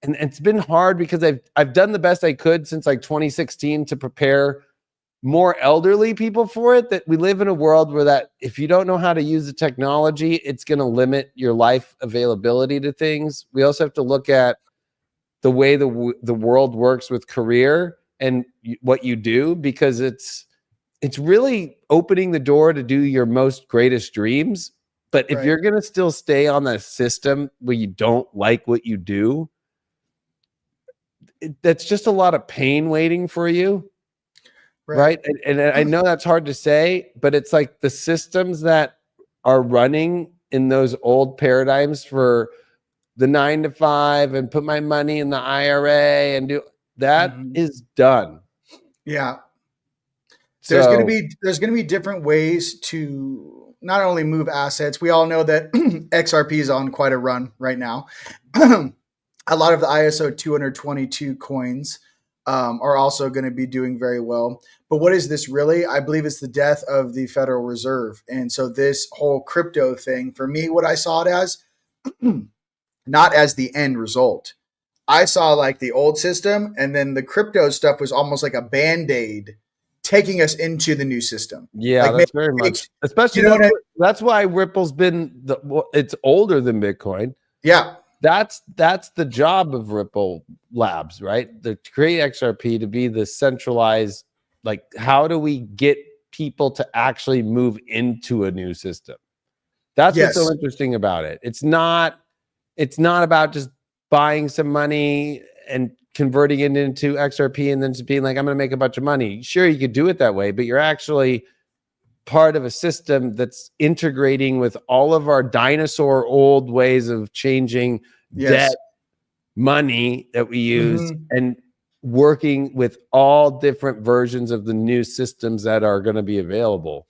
and it's been hard because I've done the best I could since like 2016 to prepare more elderly people for it. That we live in a world where that if you don't know how to use the technology, it's going to limit your life availability to things. We also have to look at the way the world works with career and what you do, because it's really opening the door to do your most greatest dreams. But if you're going to still stay on the system where you don't like what you do, that's just a lot of pain waiting for you. Right. And I know that's hard to say, but it's like the systems that are running in those old paradigms for the 9 to 5 and put my money in the IRA and do that is done. Yeah. There's going to be different ways to not only move assets. We all know that XRP is on quite a run right now. A lot of the ISO 222 coins are also going to be doing very well. But what is this really? I believe it's the death of the Federal Reserve. And so this whole crypto thing, for me, what I saw it as, not as the end result. I saw like the old system, and then the crypto stuff was almost like a Band-Aid taking us into the new system. Yeah, like that's very much. Especially that's why Ripple's been it's older than Bitcoin. Yeah. That's the job of Ripple Labs, right? To create XRP, to be the centralized, like, how do we get people to actually move into a new system? That's what's so interesting about it. It's not about just buying some money and converting it into XRP and then just being like, I'm going to make a bunch of money. Sure, you could do it that way, but you're actually part of a system that's integrating with all of our dinosaur old ways of changing debt, money that we use, and working with all different versions of the new systems that are going to be available.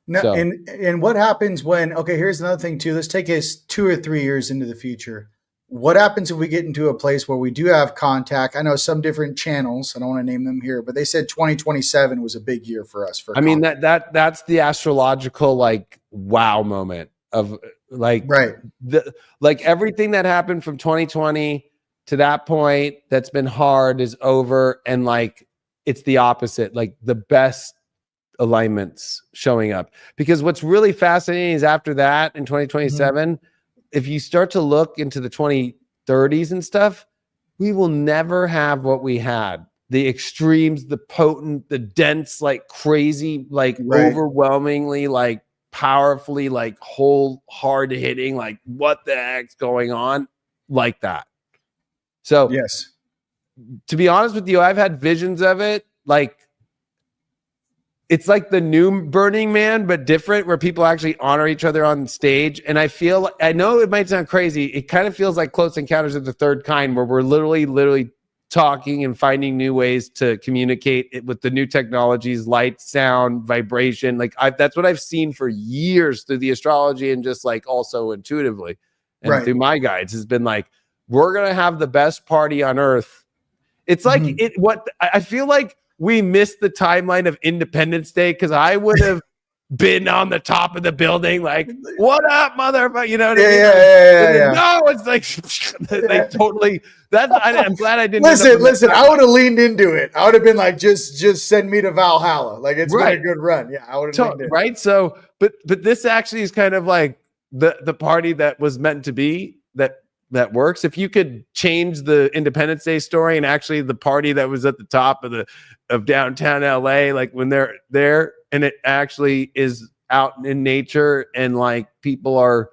Now, and what happens when, okay, here's another thing too. Let's take us 2 or 3 years into the future. What happens if we get into a place where we do have contact? I know some different channels, I don't want to name them here, but they said 2027 was a big year for us. For that's the astrological like wow moment of like like everything that happened from 2020 to that point that's been hard is over, and like it's the opposite, like the best alignments showing up. Because what's really fascinating is after that in 2027, if you start to look into the 2030s and stuff, we will never have what we had. The extremes, the potent, the dense, like crazy, like overwhelmingly, like powerfully, like whole hard hitting, like what the heck's going on, like that. So to be honest with you, I've had visions of it. Like it's like the new Burning Man, but different, where people actually honor each other on stage. And I know it might sound crazy. It kind of feels like Close Encounters of the Third Kind, where we're literally talking and finding new ways to communicate it with the new technologies, light, sound, vibration. Like that's what I've seen for years through the astrology and just like also intuitively and through my guides has been like, we're going to have the best party on earth. It's like I feel like we missed the timeline of Independence Day, because I would have been on the top of the building like, what up, motherfucker? You know what I mean? No, it's like they totally. I'm glad I didn't. Listen. I would have leaned into it. I would have been like, just send me to Valhalla. Like it's been a good run. Yeah, I would have leaned in. Right. So, but this actually is kind of like the party that was meant to be that works. If you could change the Independence Day story and actually the party that was at the top of downtown LA, like when they're there and it actually is out in nature and like people are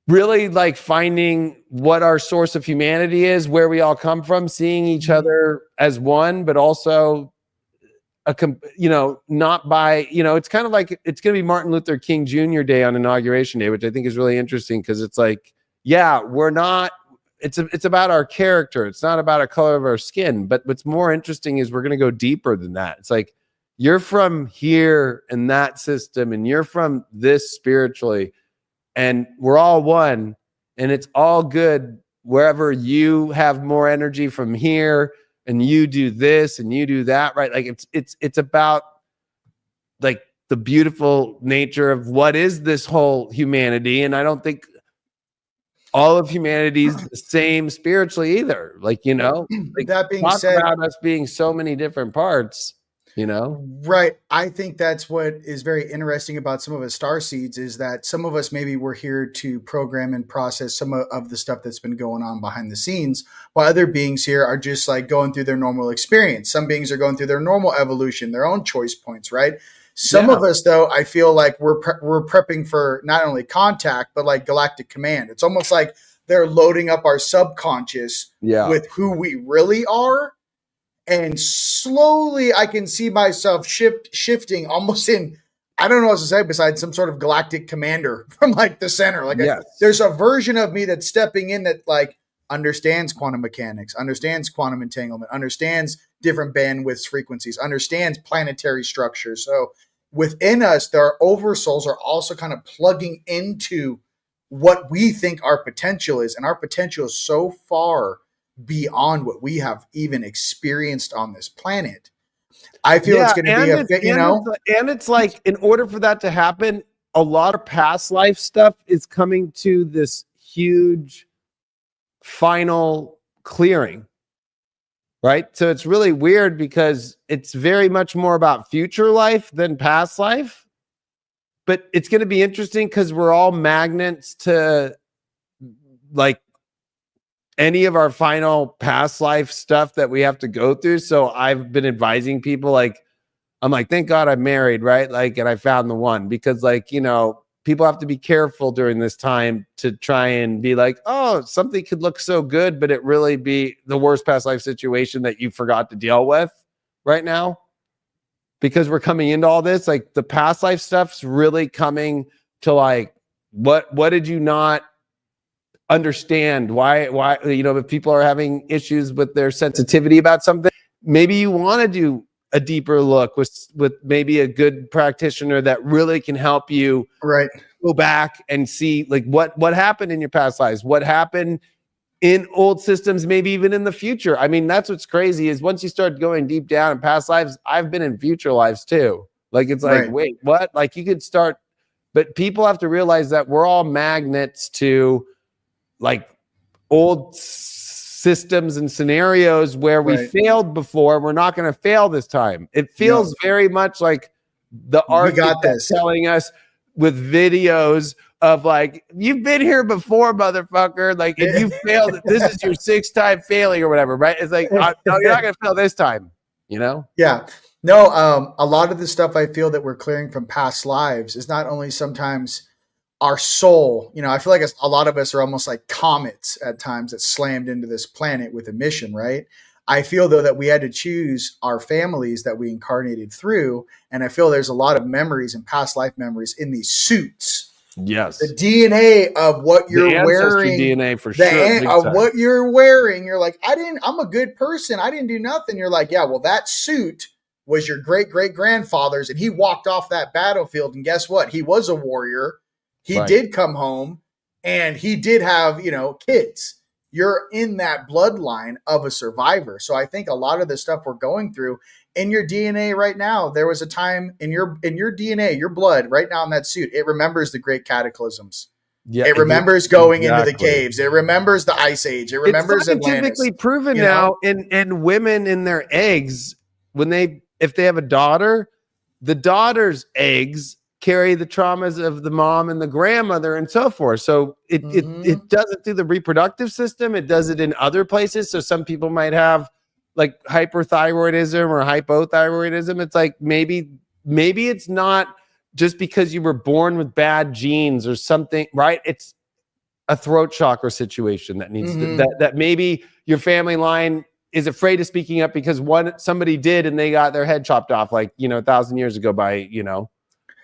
really like finding what our source of humanity is, where we all come from, seeing each other as one, but also not by, it's kind of like it's going to be Martin Luther King Jr. Day on Inauguration Day, which I think is really interesting because it's like, yeah, we're not, it's about our character. It's not about the color of our skin. But what's more interesting is we're going to go deeper than that. It's like, you're from here in that system and you're from this spiritually and we're all one and it's all good wherever you have more energy from here and you do this and you do that, right? Like it's about like the beautiful nature of what is this whole humanity. And I don't think all of humanity is the same spiritually either. Like, like that being said, about us being so many different parts, Right. I think that's what is very interesting about some of us star seeds is that some of us maybe we're here to program and process some of the stuff that's been going on behind the scenes, while other beings here are just like going through their normal experience. Some beings are going through their normal evolution, their own choice points, right? Some of us, though, I feel like we're prepping for not only contact, but like galactic command. It's almost like they're loading up our subconscious with who we really are. And slowly I can see myself shifting almost in, I don't know what to say besides some sort of galactic commander from like the center. Like there's a version of me that's stepping in that like understands quantum mechanics, understands quantum entanglement, understands different bandwidths, frequencies, understands planetary structure. So within us, our oversouls are also kind of plugging into what we think our potential is. And our potential is so far beyond what we have even experienced on this planet. I feel it's going to be and it's like, in order for that to happen, a lot of past life stuff is coming to this huge final clearing, right? So it's really weird because it's very much more about future life than past life, but it's going to be interesting because we're all magnets to like any of our final past life stuff that we have to go through. So I've been advising people, like, I'm like, thank God I'm married, right? Like, and I found the one, because like, people have to be careful during this time to try and be like, oh, something could look so good, but it really be the worst past life situation that you forgot to deal with right now. Because we're coming into all this, like the past life stuff's really coming to like, what did you not understand? Why if people are having issues with their sensitivity about something, maybe you want to do a deeper look with maybe a good practitioner that really can help you go back and see like what happened in your past lives, what happened in old systems, maybe even in the future. I mean, that's what's crazy is once you start going deep down in past lives, I've been in future lives too. Like it's like, wait, what? Like you could start, but people have to realize that we're all magnets to like old systems and scenarios where we failed before. We're not going to fail this time. It feels very much like the architect telling us with videos of like, you've been here before, motherfucker. Like, if you failed, this is your 6th time failing or whatever, right? It's like, no, you're not going to fail this time, Yeah. No, a lot of the stuff I feel that we're clearing from past lives is not only sometimes our soul, I feel like a lot of us are almost like comets at times that slammed into this planet with a mission, right? I feel though that we had to choose our families that we incarnated through. And I feel there's a lot of memories and past life memories in these suits. Yes. The DNA of what you're wearing. DNA for sure. Of what you're wearing. You're like, I'm a good person. I didn't do nothing. You're like, yeah, well, that suit was your great grandfather's and he walked off that battlefield. And guess what? He was a warrior. He did come home and he did have, kids. You're in that bloodline of a survivor. So I think a lot of the stuff we're going through in your DNA right now, there was a time in your DNA, your blood right now in that suit, it remembers the great cataclysms. Yeah, It remembers going into the exactly. caves. It remembers the Ice Age. It remembers It's scientifically Atlantis. proven you know? now, and women in their eggs, if they have a daughter, the daughter's eggs carry the traumas of the mom and the grandmother and so forth. So it does it through the reproductive system. It does it in other places. So some people might have like hyperthyroidism or hypothyroidism. It's like maybe it's not just because you were born with bad genes or something, right? It's a throat chakra situation that needs that maybe your family line is afraid of speaking up because somebody did and they got their head chopped off 1,000 years ago by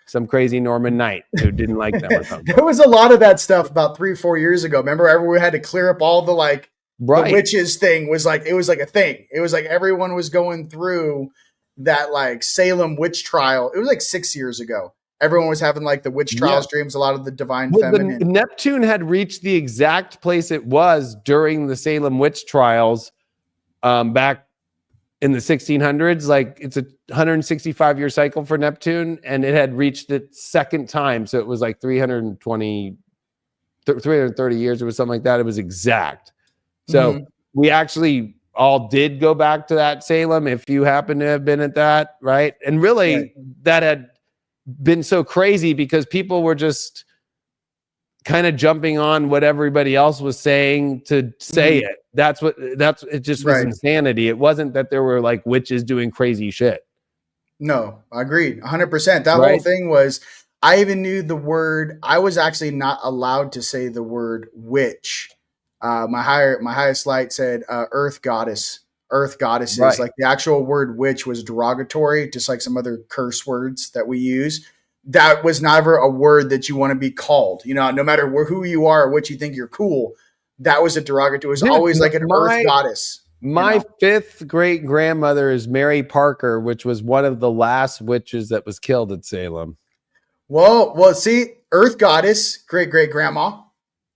some crazy Norman knight who didn't like them or something. There was a lot of that stuff about 3-4 years ago. Remember, everyone had to clear up all the the witches thing it was like a thing. It was like everyone was going through that like Salem witch trial. It was like 6 years ago. Everyone was having like the witch trials dreams, a lot of the divine feminine. Neptune had reached the exact place it was during the Salem witch trials back in the 1600s. Like it's a 165-year cycle for Neptune, and it had reached it second time. So it was like 330 years. It was something like that. It was exact. So we actually all did go back to that Salem if you happen to have been at that, right? And really that had been so crazy because people were just kind of jumping on what everybody else was saying to say it. It just was insanity. It wasn't that there were like witches doing crazy shit. No, I agreed 100%. That whole thing was, I even knew the word. I was actually not allowed to say the word witch. My highest light said earth goddess. Earth goddesses, like the actual word witch was derogatory, just like some other curse words that we use. That was never a word that you want to be called. No matter who you are or what you think you're cool, that was a derogatory. It was always like an earth goddess. My fifth great grandmother is Mary Parker, which was one of the last witches that was killed at Salem. Well, see, earth goddess, great grandma.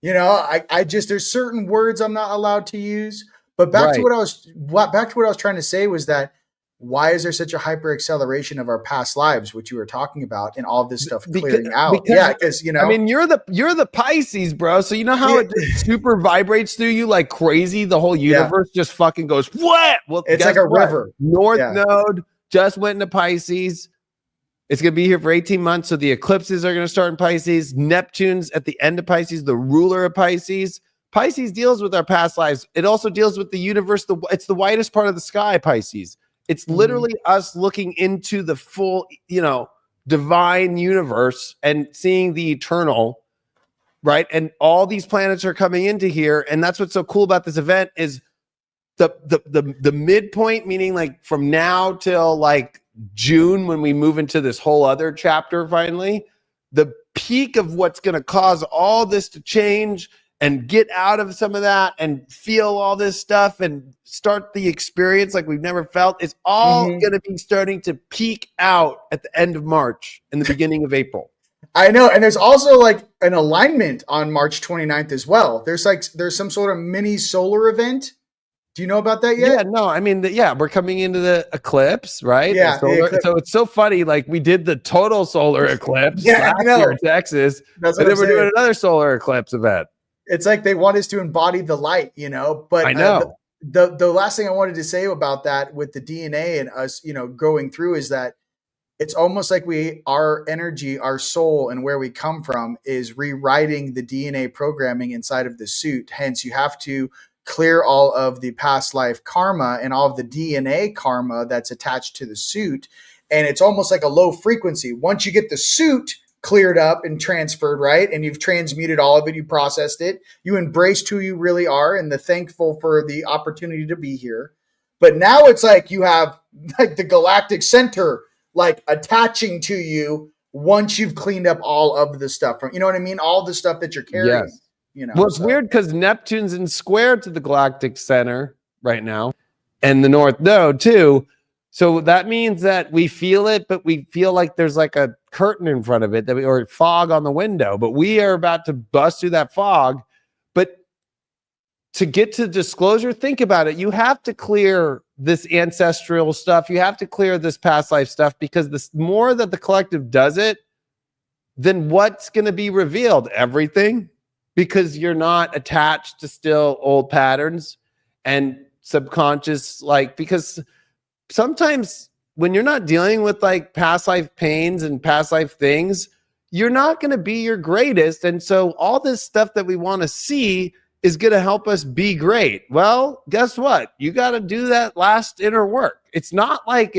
I just, there's certain words I'm not allowed to use. But back to what I was trying to say was that why is there such a hyper acceleration of our past lives, which you were talking about, and all of this stuff clearing out? Because I mean, you're the Pisces, bro. So you know how it super vibrates through you like crazy. The whole universe just fucking goes what? Well, it's like a river. North Node just went into Pisces. It's going to be here for 18 months. So the eclipses are going to start in Pisces. Neptune's at the end of Pisces, the ruler of Pisces. Pisces deals with our past lives. It also deals with the universe. It's the whitest part of the sky, Pisces. It's literally us looking into the full, divine universe and seeing the eternal, right? And all these planets are coming into here. And that's what's so cool about this event is the midpoint, meaning like from now till like June, when we move into this whole other chapter, finally, the peak of what's going to cause all this to change and get out of some of that and feel all this stuff and start the experience like we've never felt is all going to be starting to peak out at the end of March and the beginning of April. I know. And there's also like an alignment on March 29th as well. There's some sort of mini solar event. Do you know about that yet? Yeah, no, I mean, we're coming into the eclipse, right? Yeah. So it's so funny. Like we did the total solar eclipse last year in Texas, and then we're doing another solar eclipse event. It's like they want us to embody the light, but I know. The last thing I wanted to say about that with the DNA and us, going through is that it's almost like our energy, our soul, and where we come from is rewriting the DNA programming inside of the suit. Hence, you have to clear all of the past life karma and all of the DNA karma that's attached to the suit. And it's almost like a low frequency. Once you get the suit cleared up and transferred, right? And you've transmuted all of it, you processed it, you embraced who you really are and the thankful for the opportunity to be here. But now it's like you have like the galactic center like attaching to you once you've cleaned up all of the stuff from, what I mean? All the stuff that you're carrying. Well, it's weird because Neptune's in square to the galactic center right now and the North Node too. So that means that we feel it, but we feel like there's like a curtain in front of it or fog on the window, but we are about to bust through that fog. But to get to disclosure, think about it. You have to clear this ancestral stuff. You have to clear this past life stuff because the more that the collective does it, then what's going to be revealed? Everything. because you're not attached to still old patterns and subconscious, like, because sometimes when you're not dealing with like past life pains and past life things, you're not going to be your greatest. And so all this stuff that we want to see is going to help us be great. Well, guess what? You got to do that last inner work. It's not like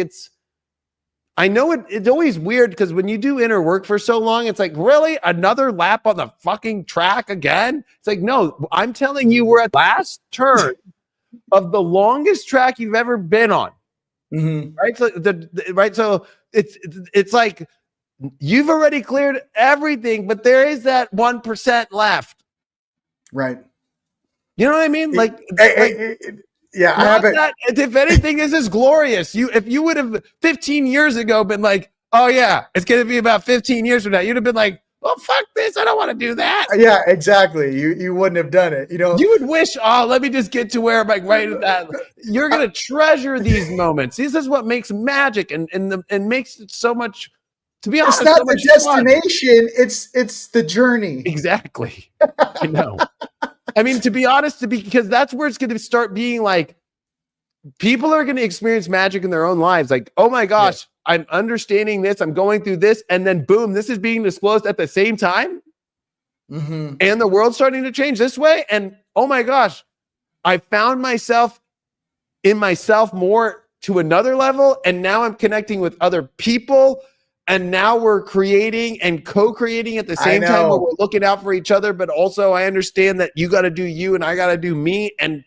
I know it's always weird because when you do inner work for so long, it's like, really? Another lap on the fucking track again? It's like, no, I'm telling you, we're at the last turn of the longest track you've ever been on. Mm-hmm. Right? So so it's like you've already cleared everything, but there is that 1% left. Right. You know what I mean? Like, yeah, I have it. If anything, this is glorious. If you would have 15 years ago been like, oh yeah, it's going to be about 15 years from now, you'd have been like, oh, fuck this. I don't want to do that. Yeah, exactly. You wouldn't have done it. You know, you would wish, oh, let me just get to where I'm like right at that. You're going to treasure these moments. This is what makes magic and makes it so much, to be honest, it's not so the destination. It's the journey. Exactly. I know. I mean, to be honest, because that's where it's going to start being like, people are going to experience magic in their own lives. Like, oh my gosh, yeah. I'm understanding this. I'm going through this. And then boom, this is being disclosed at the same time. Mm-hmm. And the world's starting to change this way. And oh my gosh, I found myself more to another level. And now I'm connecting with other people. And now we're creating and co-creating at the same time where we're looking out for each other. But also I understand that you got to do you and I got to do me. And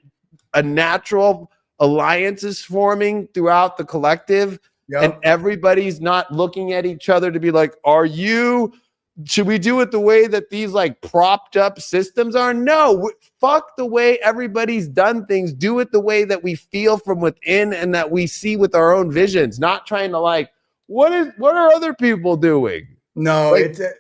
a natural alliance is forming throughout the collective. Yep. And everybody's not looking at each other to be like, should we do it the way that these like propped up systems are? No, fuck the way everybody's done things. Do it the way that we feel from within and that we see with our own visions, not trying to like, what are other people doing? No,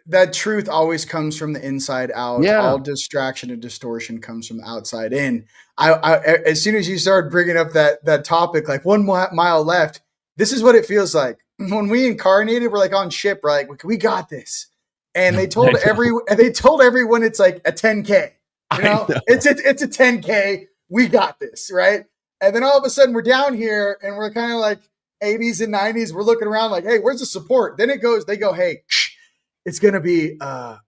that truth always comes from the inside out. Yeah. All distraction and distortion comes from the outside in. I as soon as you started bringing up that topic, like 1 mile left, this is what it feels like. When we incarnated, we're like on ship, we're like, we got this. And they told everyone it's like a 10K. You know? It's a 10K. We got this, right? And then all of a sudden we're down here and we're kind of like 80s and 90s. We're looking around like, hey, where's the support? Then they go, hey, it's gonna be a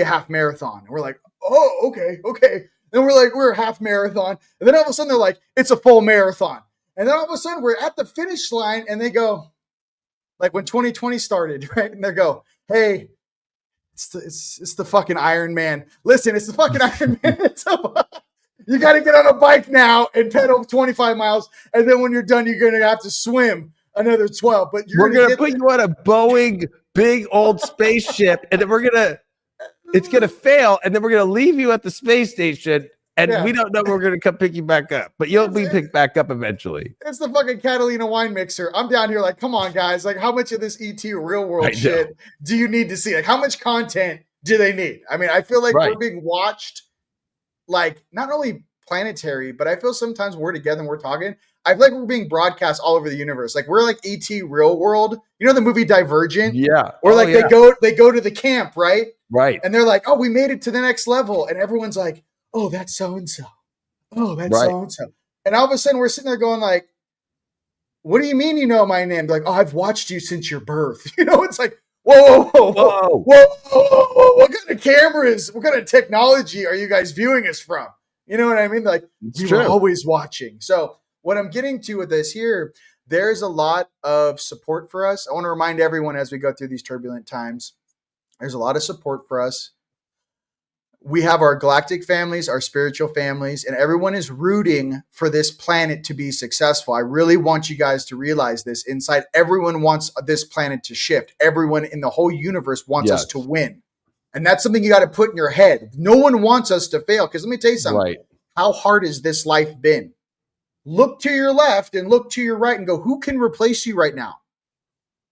half marathon. And we're like, oh, okay. Then we're a half marathon. And then all of a sudden they're like, it's a full marathon. And then all of a sudden we're at the finish line and they go, like when 2020 started, right? And they go, hey, it's the fucking Iron Man. Listen, it's the fucking Iron Man. You got to get on a bike now and pedal 25 miles. And then when you're done, you're going to have to swim another 12. But we're going to put you on a Boeing big old spaceship. And then it's going to fail. And then we're going to leave you at the space station. And we don't know we're going to come pick you back up. But you'll be picked back up eventually. It's the fucking Catalina wine mixer. I'm down here like, come on, guys. Like, how much of this ET real world shit do you need to see? Like, how much content do they need? I mean, I feel like we're being watched. Like not only planetary, but I feel sometimes we're together and we're talking. I feel like we're being broadcast all over the universe. Like we're like ET real world. You know the movie Divergent? Yeah. Or they go to the camp, right? Right. And they're like, oh, we made it to the next level. And everyone's like, oh, that's so-and-so. Oh, that's so-and-so. And all of a sudden we're sitting there going like, what do you mean you know my name? They're like, oh, I've watched you since your birth. You know, it's like, whoa. What kind of cameras, what kind of technology are you guys viewing us from? You know what I mean? Like, you're always watching. So what I'm getting to with this here, there's a lot of support for us. I want to remind everyone as we go through these turbulent times, there's a lot of support for us. We have our galactic families, our spiritual families, and everyone is rooting for this planet to be successful. I really want you guys to realize this. Inside, everyone wants this planet to shift. Everyone in the whole universe wants us to win. And that's something you got to put in your head. No one wants us to fail. Because let me tell you something. Right. How hard has this life been? Look to your left and look to your right and go, who can replace you right now?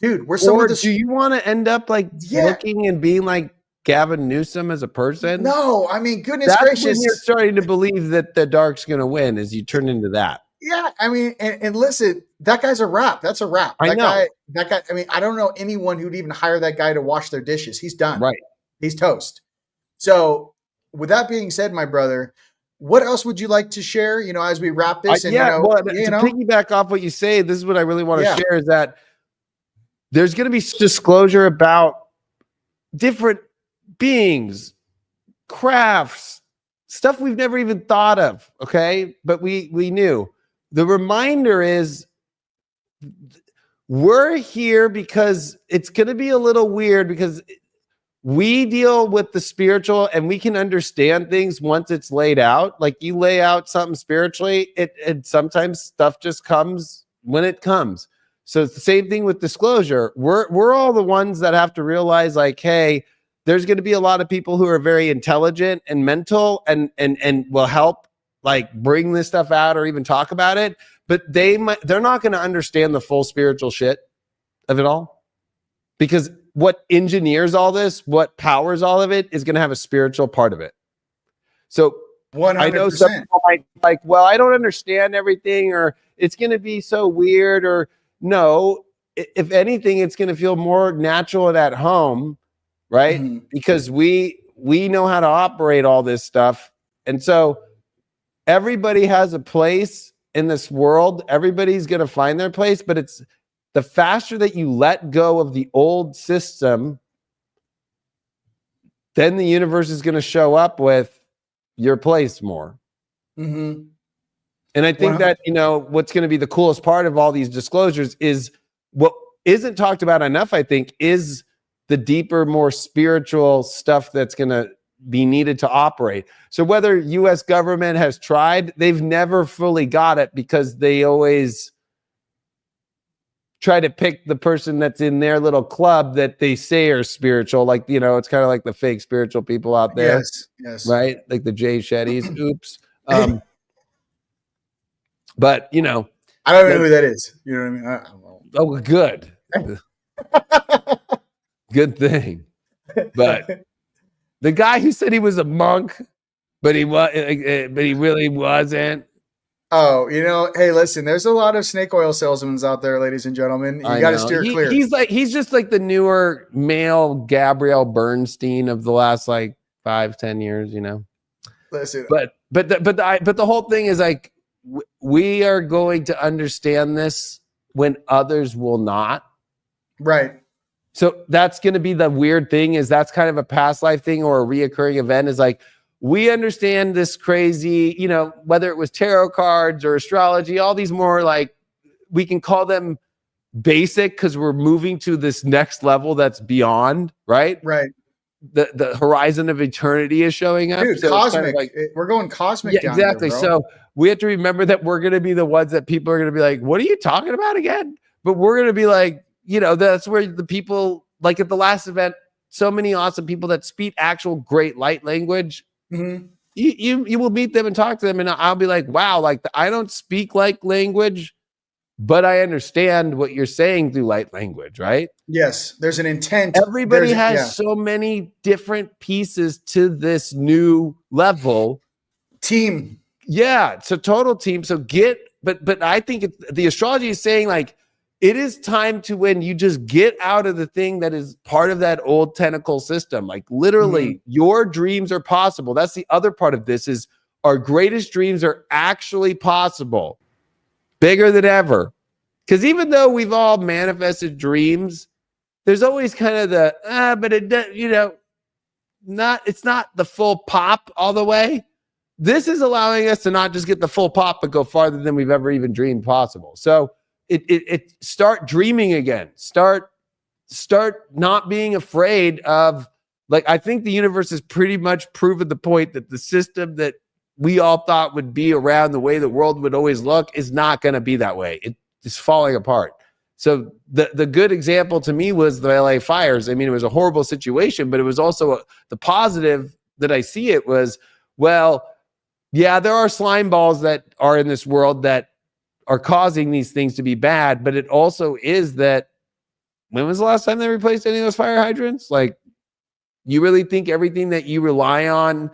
Dude, we're so. Do you want to end up like looking and being like Gavin Newsom as a person? No, I mean, goodness That's gracious. when you're starting to believe that the dark's going to win as you turn into that. Yeah, I mean, and listen, that guy's a wrap. That's a wrap. That guy, I mean, I don't know anyone who'd even hire that guy to wash their dishes. He's done. Right. He's toast. So with that being said, my brother, what else would you like to share? You know, as we wrap this, and well, you to know, piggyback off what you say, this is what I really want to Yeah. share is that there's going to be disclosure about different beings, crafts, stuff we've never even thought of. Okay, but we knew. The reminder is we're here because it's going to be a little weird because we deal with the spiritual and we can understand things once it's laid out. Like you lay out something spiritually, it sometimes stuff just comes when it comes. So it's the same thing with disclosure. We're all the ones that have to realize, like, hey, there's going to be a lot of people who are very intelligent and mental and will help like bring this stuff out or even talk about it, but they're not going to understand the full spiritual shit of it all, because what engineers all this, what powers all of it, is going to have a spiritual part of it. So 100%. I know some people might be like, well, I don't understand everything, or it's going to be so weird, or no, if anything, it's going to feel more natural and at home, right? Mhm. Because we know how to operate all this stuff. And so everybody has a place in this world. Everybody's going to find their place, but it's the faster that you let go of the old system, then the universe is going to show up with your place more. Mm-hmm. And I think that, you know, what's going to be the coolest part of all these disclosures is what isn't talked about enough, I think, is the deeper, more spiritual stuff that's going to be needed to operate. So whether U.S. government has tried, they've never fully got it because they always try to pick the person that's in their little club that they say are spiritual. Like, you know, it's kind of like the fake spiritual people out there. Yes. Right? Like the Jay Shettys. Oops. But, you know. I don't know who that is. You know what I mean? I don't know. Oh, good. Good thing. But the guy who said he was a monk, but he really wasn't. Oh, you know, hey, listen, there's a lot of snake oil salesmen out there, ladies and gentlemen. You got to steer clear. He's just like the newer male Gabrielle Bernstein of the last like 5-10 years, you know. Listen, but the whole thing is like we are going to understand this when others will not. Right. So that's going to be the weird thing, is that's kind of a past life thing or a reoccurring event, is like, we understand this crazy, you know, whether it was tarot cards or astrology, all these more like, we can call them basic because we're moving to this next level that's beyond, right? Right. The horizon of eternity is showing up. Dude, so cosmic. Kind of we're going cosmic down exactly. here, bro. So we have to remember that we're going to be the ones that people are going to be like, what are you talking about again? But we're going to be like, you know, that's where the people, like at the last event, so many awesome people that speak actual great light language. Mm-hmm. You will meet them and talk to them, and I'll be like, wow, like I don't speak like language, but I understand what you're saying through light language, right? Yes, there's an intent. Everybody has so many different pieces to this new level. Team. Yeah, it's a total team. So but I think the astrology is saying like, it is time to when you just get out of the thing that is part of that old tentacle system. Like literally your dreams are possible. That's the other part of this, is our greatest dreams are actually possible. Bigger than ever. Because even though we've all manifested dreams, there's always kind of the, but it does, you know, it's not the full pop all the way. This is allowing us to not just get the full pop, but go farther than we've ever even dreamed possible. So it start dreaming again. Start not being afraid of, like, I think the universe has pretty much proven the point that the system that we all thought would be around, the way the world would always look, is not going to be that way. It is falling apart. So the good example to me was the LA fires. I mean, it was a horrible situation, but it was also the positive that I see it was, well, yeah, there are slime balls that are in this world that are causing these things to be bad, but it also is that, when was the last time they replaced any of those fire hydrants? Like, you really think everything that you rely on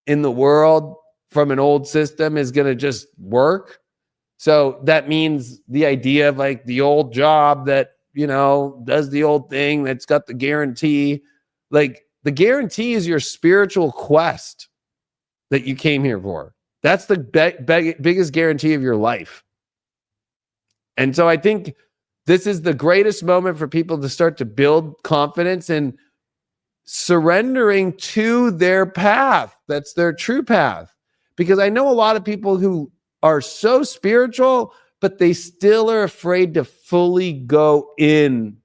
in the world from an old system is going to just work? So that means the idea of like the old job that, you know, does the old thing, that's got the guarantee, like the guarantee is your spiritual quest. that you came here for. That's the biggest guarantee of your life. And so I think this is the greatest moment for people to start to build confidence and surrendering to their path. That's their true path. Because I know a lot of people who are so spiritual, but they still are afraid to fully go in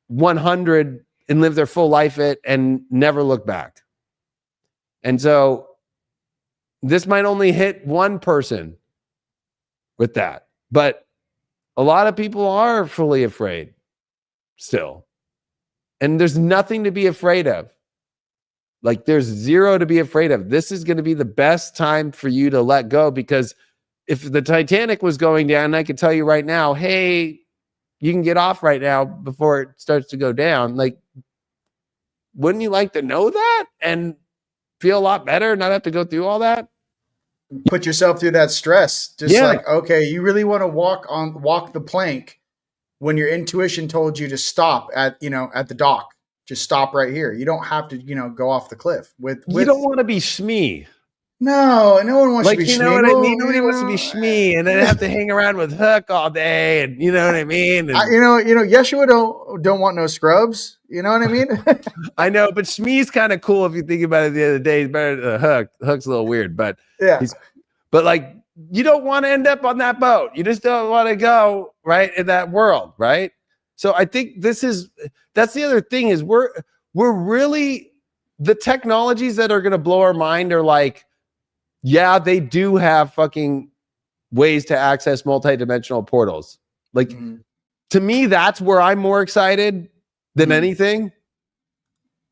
100 and live their full life and never look back. And so this might only hit one person with that, but a lot of people are fully afraid still. And there's nothing to be afraid of. Like there's zero to be afraid of. This is going to be the best time for you to let go, because if the Titanic was going down, I could tell you right now, hey, you can get off right now before it starts to go down. Like, wouldn't you like to know that and feel a lot better, not have to go through all that? Put yourself through that stress. Just like, okay, you really want to walk the plank when your intuition told you to stop at the dock. Just stop right here. You don't have to, go off the cliff. You don't want to be Shmee. No one wants to be Shmee. You know what I mean? Nobody wants to be Shmee and then have to hang around with Hook all day, and you know what I mean? And, Yeshua don't want no scrubs. You know what I mean? I know, but Shmee's kind of cool if you think about it. The other day, he's better than Hook. Hook's a little weird, but yeah. But like, you don't want to end up on that boat. You just don't want to go right in that world, right? So I think that's the other thing is we're really, the technologies that are going to blow our mind are like, yeah, they do have fucking ways to access multidimensional portals. Like, to me, that's where I'm more excited than anything.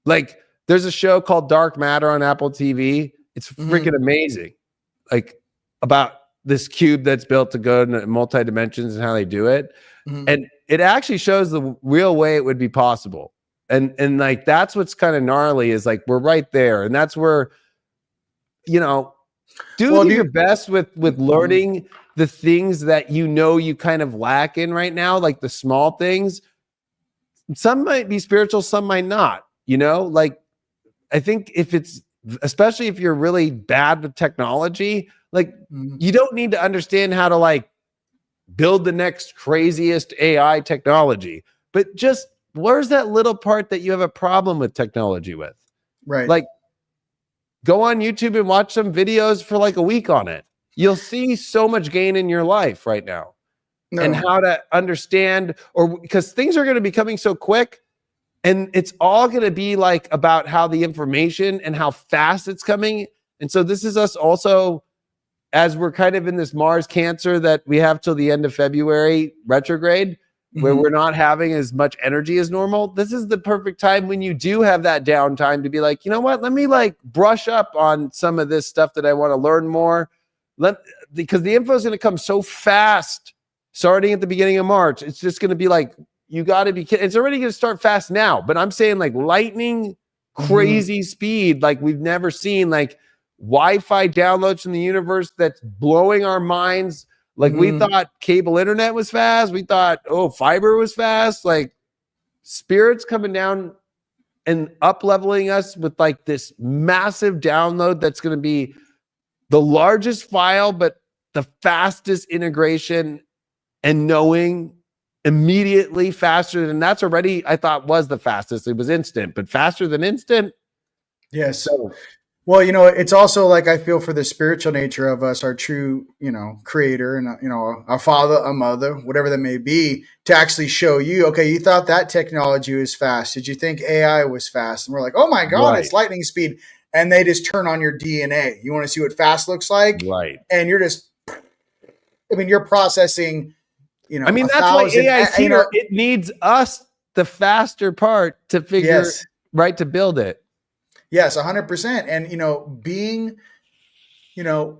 Like, there's a show called Dark Matter on Apple TV. It's freaking amazing. Like, about this cube that's built to go into multi-dimensions and how they do it. And it actually shows the real way it would be possible. And like, that's what's kind of gnarly is like, we're right there. And that's where, do your best with learning the things that you kind of lack in right now, like the small things. Some might be spiritual, some might not, like, I think especially if you're really bad with technology, like you don't need to understand how to like build the next craziest AI technology, but just where's that little part that you have a problem with technology with? Right. Like, go on YouTube and watch some videos for like a week on it. You'll see so much gain in your life right now. And how to understand, or because things are going to be coming so quick, and it's all going to be like about how the information and how fast it's coming. And so this is us also, as we're kind of in this Mars Cancer that we have till the end of February retrograde, where we're not having as much energy as normal. This is the perfect time when you do have that downtime to be like, you know what, let me like brush up on some of this stuff that I want to learn more. Because the info is going to come so fast starting at the beginning of March. It's just going to be like, you got to be kidding. It's already going to start fast now, but I'm saying like lightning crazy speed, like we've never seen, like Wi-Fi downloads from the universe that's blowing our minds. Like we thought cable internet was fast. We thought, fiber was fast. Like spirits coming down and up leveling us with like this massive download that's going to be the largest file, but the fastest integration and knowing immediately faster than that's already, I thought was the fastest. It was instant, but faster than instant. Yes. So, well, it's also like I feel for the spiritual nature of us, our true, creator and, a father, a mother, whatever that may be, to actually show you, okay, you thought that technology was fast. Did you think AI was fast? And we're like, oh my God, It's lightning speed. And they just turn on your DNA. You want to see what fast looks like? Right. And you're processing, that's why AI is here. It needs us, the faster part, to figure, to build it. Yes, 100%. And, being,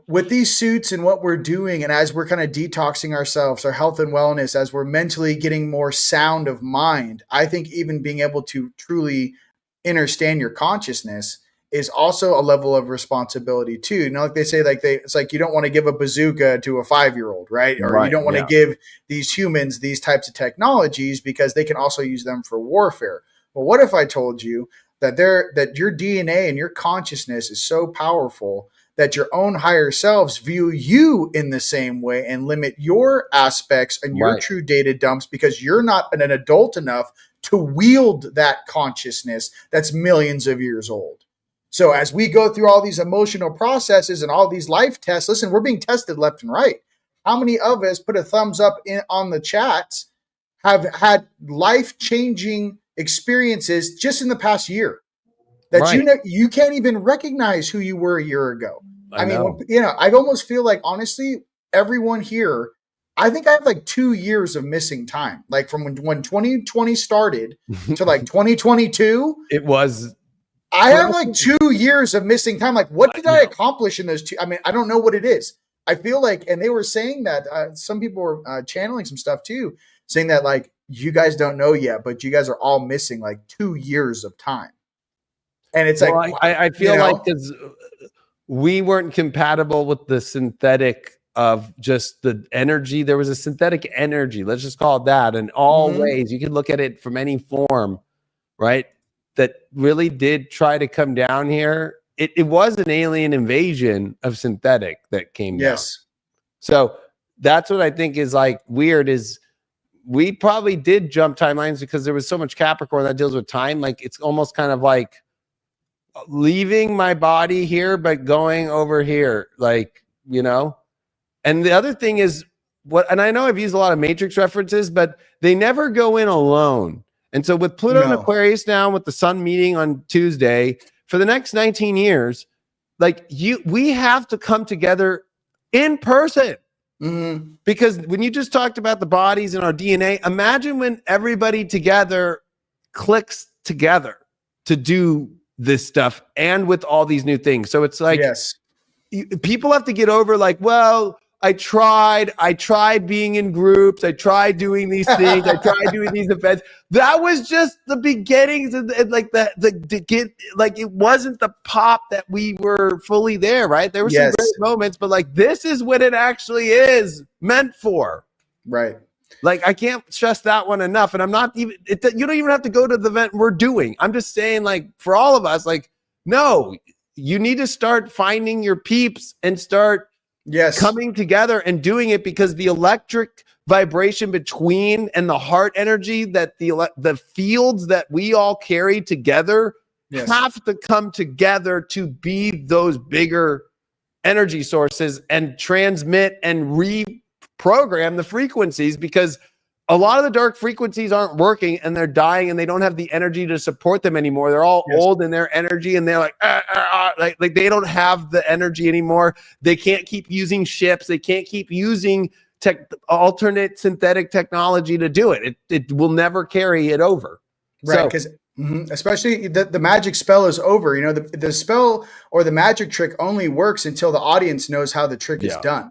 with these suits and what we're doing, and as we're kind of detoxing ourselves, our health and wellness, as we're mentally getting more sound of mind, I think even being able to truly understand your consciousness is also a level of responsibility too. Like they say, it's like you don't want to give a bazooka to a 5-year-old, right? Or you don't want to give these humans these types of technologies because they can also use them for warfare. Well, what if I told you that your DNA and your consciousness is so powerful that your own higher selves view you in the same way and limit your aspects and your Right. true data dumps because you're not an adult enough to wield that consciousness that's millions of years old. So as we go through all these emotional processes and all these life tests, listen, we're being tested left and right. How many of us, put a thumbs up on the chats, have had life-changing experiences just in the past year that Right. you can't even recognize who you were a year ago? I mean, know. I almost feel like, honestly, everyone here, I think I have like 2 years of missing time, like from when 2020 started to like 2022. It was. I have like 2 years of missing time. Like, what did I accomplish in those two? I mean, I don't know what it is. I feel like, and they were saying that some people were channeling some stuff too, saying that like, you guys don't know yet, but you guys are all missing like 2 years of time. And it's Well, like, I feel like because we weren't compatible with the synthetic of just the energy. There was a synthetic energy, let's just call it that, in all ways. You can look at it from any form, right? That really did try to come down here. It was an alien invasion of synthetic that came down. yes. So that's what I think is like weird is we probably did jump timelines because there was so much Capricorn that deals with time. Like it's almost kind of like leaving my body here, but going over here, like, you know. And the other thing is and I know I've used a lot of Matrix references, but they never go in alone. And so with Pluto and Aquarius now, with the sun meeting on Tuesday, for the next 19 years, like we have to come together in person. Because when you just talked about the bodies and our DNA, imagine when everybody together clicks together to do this stuff and with all these new things. So it's like, people have to get over like, well, I tried being in groups. I tried doing these things. I tried doing these events. That was just the beginnings of like it wasn't the pop that we were fully there, right? There were some great moments, but like, this is what it actually is meant for. Right. Like, I can't stress that one enough. And I'm not even, you don't even have to go to the event we're doing. I'm just saying, like, for all of us, like, no, you need to start finding your peeps and start coming together and doing it, because the electric vibration between and the heart energy that the fields that we all carry together have to come together to be those bigger energy sources and transmit and reprogram the frequencies, because a lot of the dark frequencies aren't working and they're dying and they don't have the energy to support them anymore. They're all old in their energy and they're like they don't have the energy anymore. They can't keep using ships. They can't keep using alternate synthetic technology to do it. It will never carry it over. Right. Because especially the magic spell is over. You know, the spell or the magic trick only works until the audience knows how the trick is done.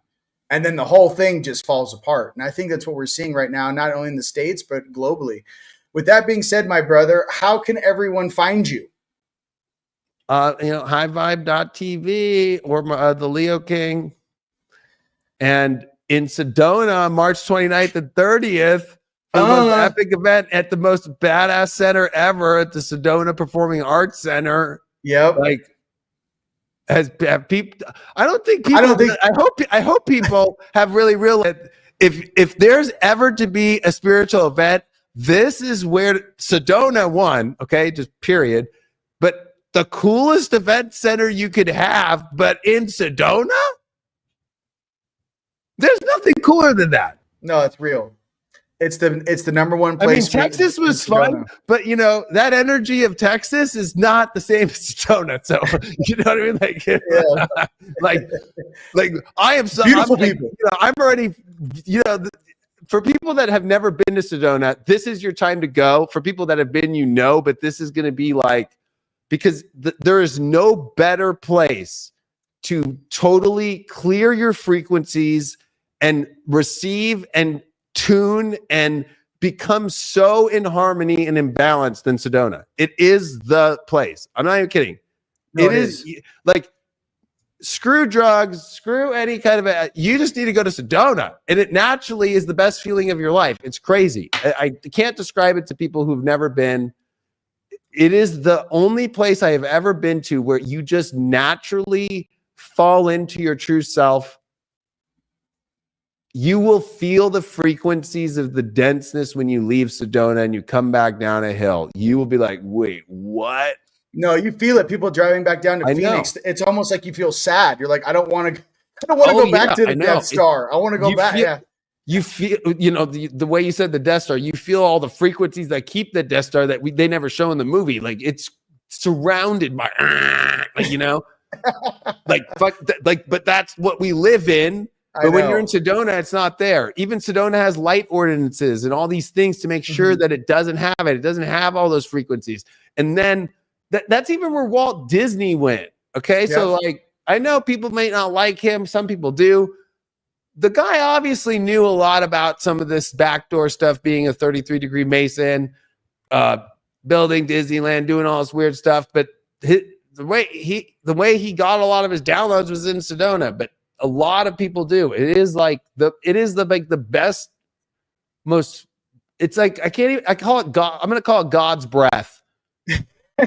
And then the whole thing just falls apart. And I think that's what we're seeing right now, not only in the States, but globally. With that being said, my brother, how can everyone find you? highvibe.tv or the Leo King. And in Sedona, March 29th and 30th, for the most epic event at the most badass center ever at the Sedona Performing Arts Center. Yep. Like, have people? I hope people have really realized if there's ever to be a spiritual event, this is where Sedona won. Okay, just period. But the coolest event center you could have, but in Sedona, there's nothing cooler than that. No, it's real. It's the number one place. I mean, Texas was fun, but you know, that energy of Texas is not the same as Sedona. So you know what I mean? Like I am so beautiful people. You know, I'm already, you know, for people that have never been to Sedona, this is your time to go. For people that have been, you know, but this is going to be like, because there is no better place to totally clear your frequencies and receive and tune and become so in harmony and in balance than Sedona. It is the place. I'm not even kidding. No, it is like, screw drugs, screw any kind of you just need to go to Sedona, and it naturally is the best feeling of your life. It's crazy. I can't describe it to people who've never been. It is the only place I have ever been to where you just naturally fall into your true self, you will feel the frequencies of the denseness when you leave Sedona and you come back down a hill. You will be like, wait, what? No, you feel it. People driving back down to I Phoenix. know. It's almost like you feel sad. You're like, I don't want to go back to the Death Star. I want to go back. You feel, the way you said the Death Star, you feel all the frequencies that keep the Death Star that they never show in the movie. Like it's surrounded by, but that's what we live in. But when you're in Sedona, it's not there. Even Sedona has light ordinances and all these things to make sure that it doesn't have it. It doesn't have all those frequencies. And then that's even where Walt Disney went. Okay. Yeah. So like, I know people may not like him. Some people do. The guy obviously knew a lot about some of this backdoor stuff, being a 33-degree Mason, building Disneyland, doing all this weird stuff. But the way he got a lot of his downloads was in Sedona. But a lot of people do. It is the best, most. It's like I call it God. I'm going to call it God's breath.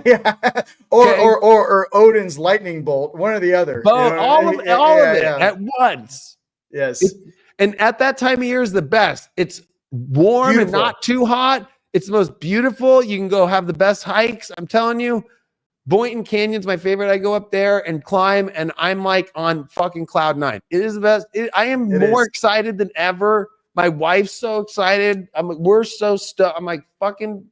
Yeah, or Odin's lightning bolt, one or the other. Both, all of it at once. Yes, and at that time of year is the best. It's warm and not too hot. It's the most beautiful. You can go have the best hikes. I'm telling you, Boynton Canyon's my favorite. I go up there and climb, and I'm like on fucking cloud 9. It is the best. I am more excited than ever. My wife's so excited. We're so stuck. I'm like, fucking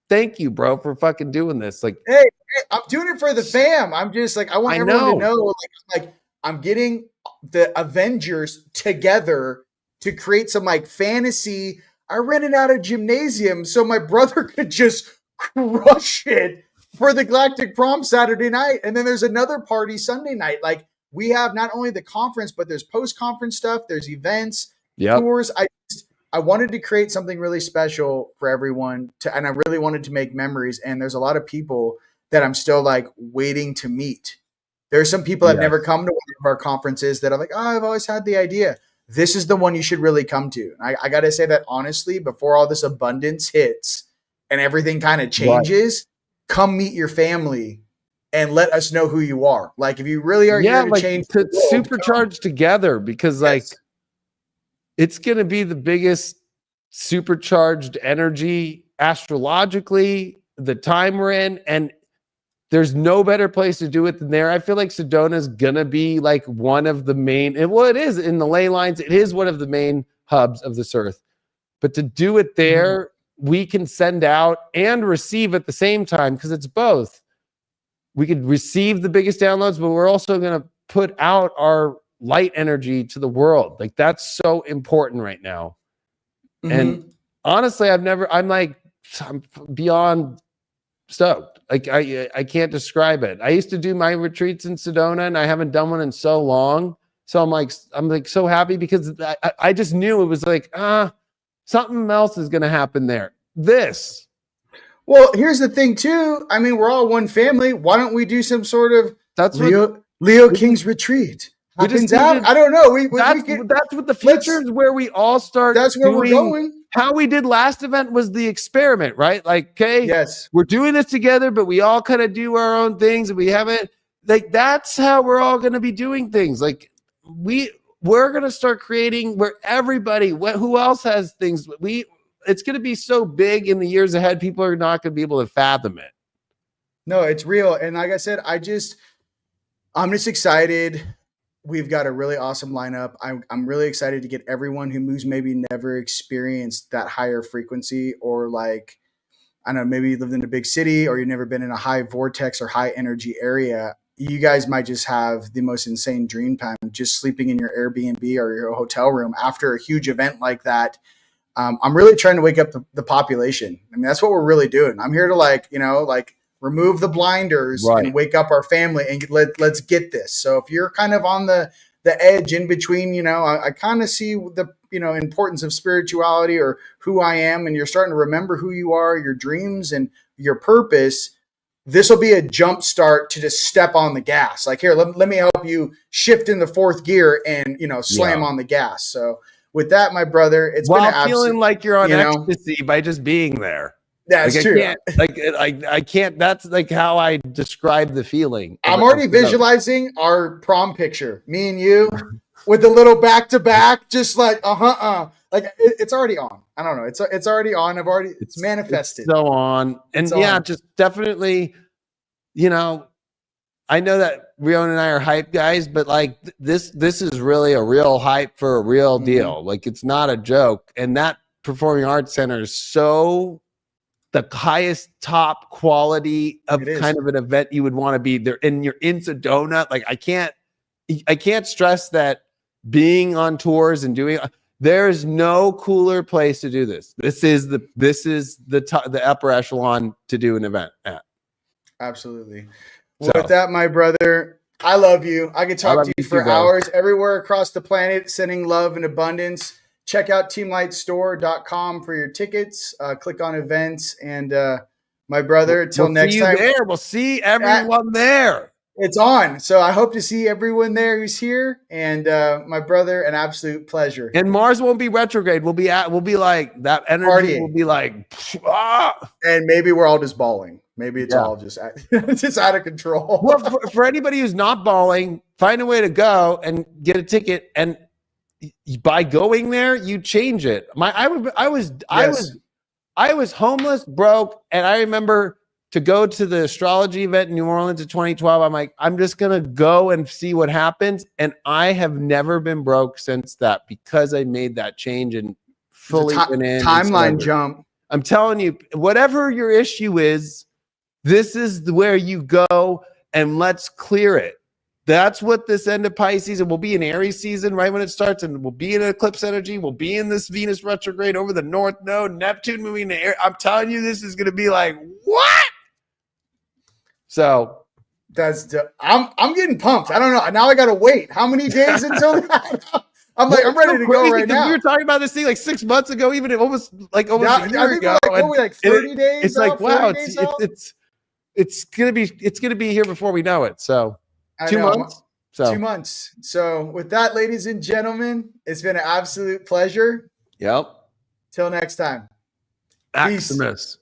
thank you, bro, for fucking doing this. Like, hey, I'm doing it for the fam. I'm just like, I want everyone to know, like I'm getting the Avengers together to create some like fantasy. I rented out a gymnasium so my brother could just crush it for the Galactic prom Saturday night. And then there's another party Sunday night. Like we have not only the conference, but there's post-conference stuff. There's events, tours. I wanted to create something really special for everyone and I really wanted to make memories. And there's a lot of people that I'm still like waiting to meet. There's some people that have never come to one of our conferences that are like, oh, I've always had the idea. This is the one you should really come to. I got to say that honestly, before all this abundance hits and everything kind of changes, come meet your family and let us know who you are. Like if you really are here to change to supercharge together, because like it's going to be the biggest supercharged energy astrologically, the time we're in, and there's no better place to do it than there. I feel like Sedona is going to be like one of the main, it is in the ley lines. It is one of the main hubs of this earth. But to do it there, we can send out and receive at the same time because it's both. We could receive the biggest downloads, but we're also going to put out our light energy to the world. Like that's so important right now. And honestly, I'm beyond stoked. Like I can't describe it. I used to do my retreats in Sedona and I haven't done one in so long. So I'm like so happy because I just knew it was like, something else is going to happen there. Well, here's the thing too. I mean, we're all one family. Why don't we do some sort of Leo King's retreat? I don't know. That's what the future is, where we all start. That's where we're going. How we did last event was the experiment, right? Like, okay, we're doing this together, but we all kind of do our own things, and we haven't. Like, that's how we're all going to be doing things. Like, we're going to start creating where everybody, who else has things? It's going to be so big in the years ahead. People are not going to be able to fathom it. No, it's real, and like I said, I'm just excited. We've got a really awesome lineup. I'm really excited to get everyone who's maybe never experienced that higher frequency, or like, I don't know, maybe you lived in a big city or you've never been in a high vortex or high energy area. You guys might just have the most insane dream time just sleeping in your Airbnb or your hotel room after a huge event like that. I'm really trying to wake up the population. I mean, that's what we're really doing. I'm here to remove the blinders and wake up our family and let's get this. So if you're kind of on the edge in between, I kind of see the, importance of spirituality or who I am, and you're starting to remember who you are, your dreams and your purpose. This will be a jump start to just step on the gas. Like, here, let me help you shift in the fourth gear and, slam on the gas. So with that, my brother, it's been feeling like you're on ecstasy by just being there. That's like, true. I can't. That's like how I describe the feeling. I'm already visualizing our prom picture. Me and you with the little back to back, just like like it's already on. I don't know. It's already on. It's manifested. It's so on, and just definitely. You know, I know that Rion and I are hype guys, but like this is really a real hype for a real deal. Like it's not a joke, and that Performing Arts Center is so the highest top quality of kind of an event you would want to be there. And you're in Sedona. Like I can't stress that being on tours and doing. There's no cooler place to do this. This is the upper echelon to do an event at. Absolutely. Well, with that, my brother, I love you. I could talk to you for hours everywhere across the planet, sending love and abundance. Check out teamlightstore.com for your tickets. Click on events. And my brother, till next time. We'll see everyone there. It's on. So I hope to see everyone there who's here. And my brother, an absolute pleasure. And Mars won't be retrograde. We'll be like that energy will be like, and maybe we're all just bawling. Maybe it's all just out of control. Well, for anybody who's not bawling, find a way to go and get a ticket. And by going there, you change it. I was homeless, broke, and I remember to go to the astrology event in New Orleans in 2012. I'm like, I'm just gonna go and see what happens. And I have never been broke since that because I made that change and fully went in. Timeline jump. I'm telling you, whatever your issue is, this is where you go and let's clear it. That's what this end of Pisces, and we'll be in Aries season right when it starts, and we'll be in eclipse energy. We'll be in this Venus retrograde over the North Node, Neptune moving to Aries. I'm telling you, this is going to be like, what? So I'm getting pumped. I don't know. Now I got to wait. How many days until that? I'm ready to go right now. We were talking about this thing like 6 months ago, even almost a year ago. Like 30 days. It's like, wow, it's gonna be here before we know it. So 2 months. 2 months. So with that, ladies and gentlemen, it's been an absolute pleasure. Yep. Till next time. Maximus.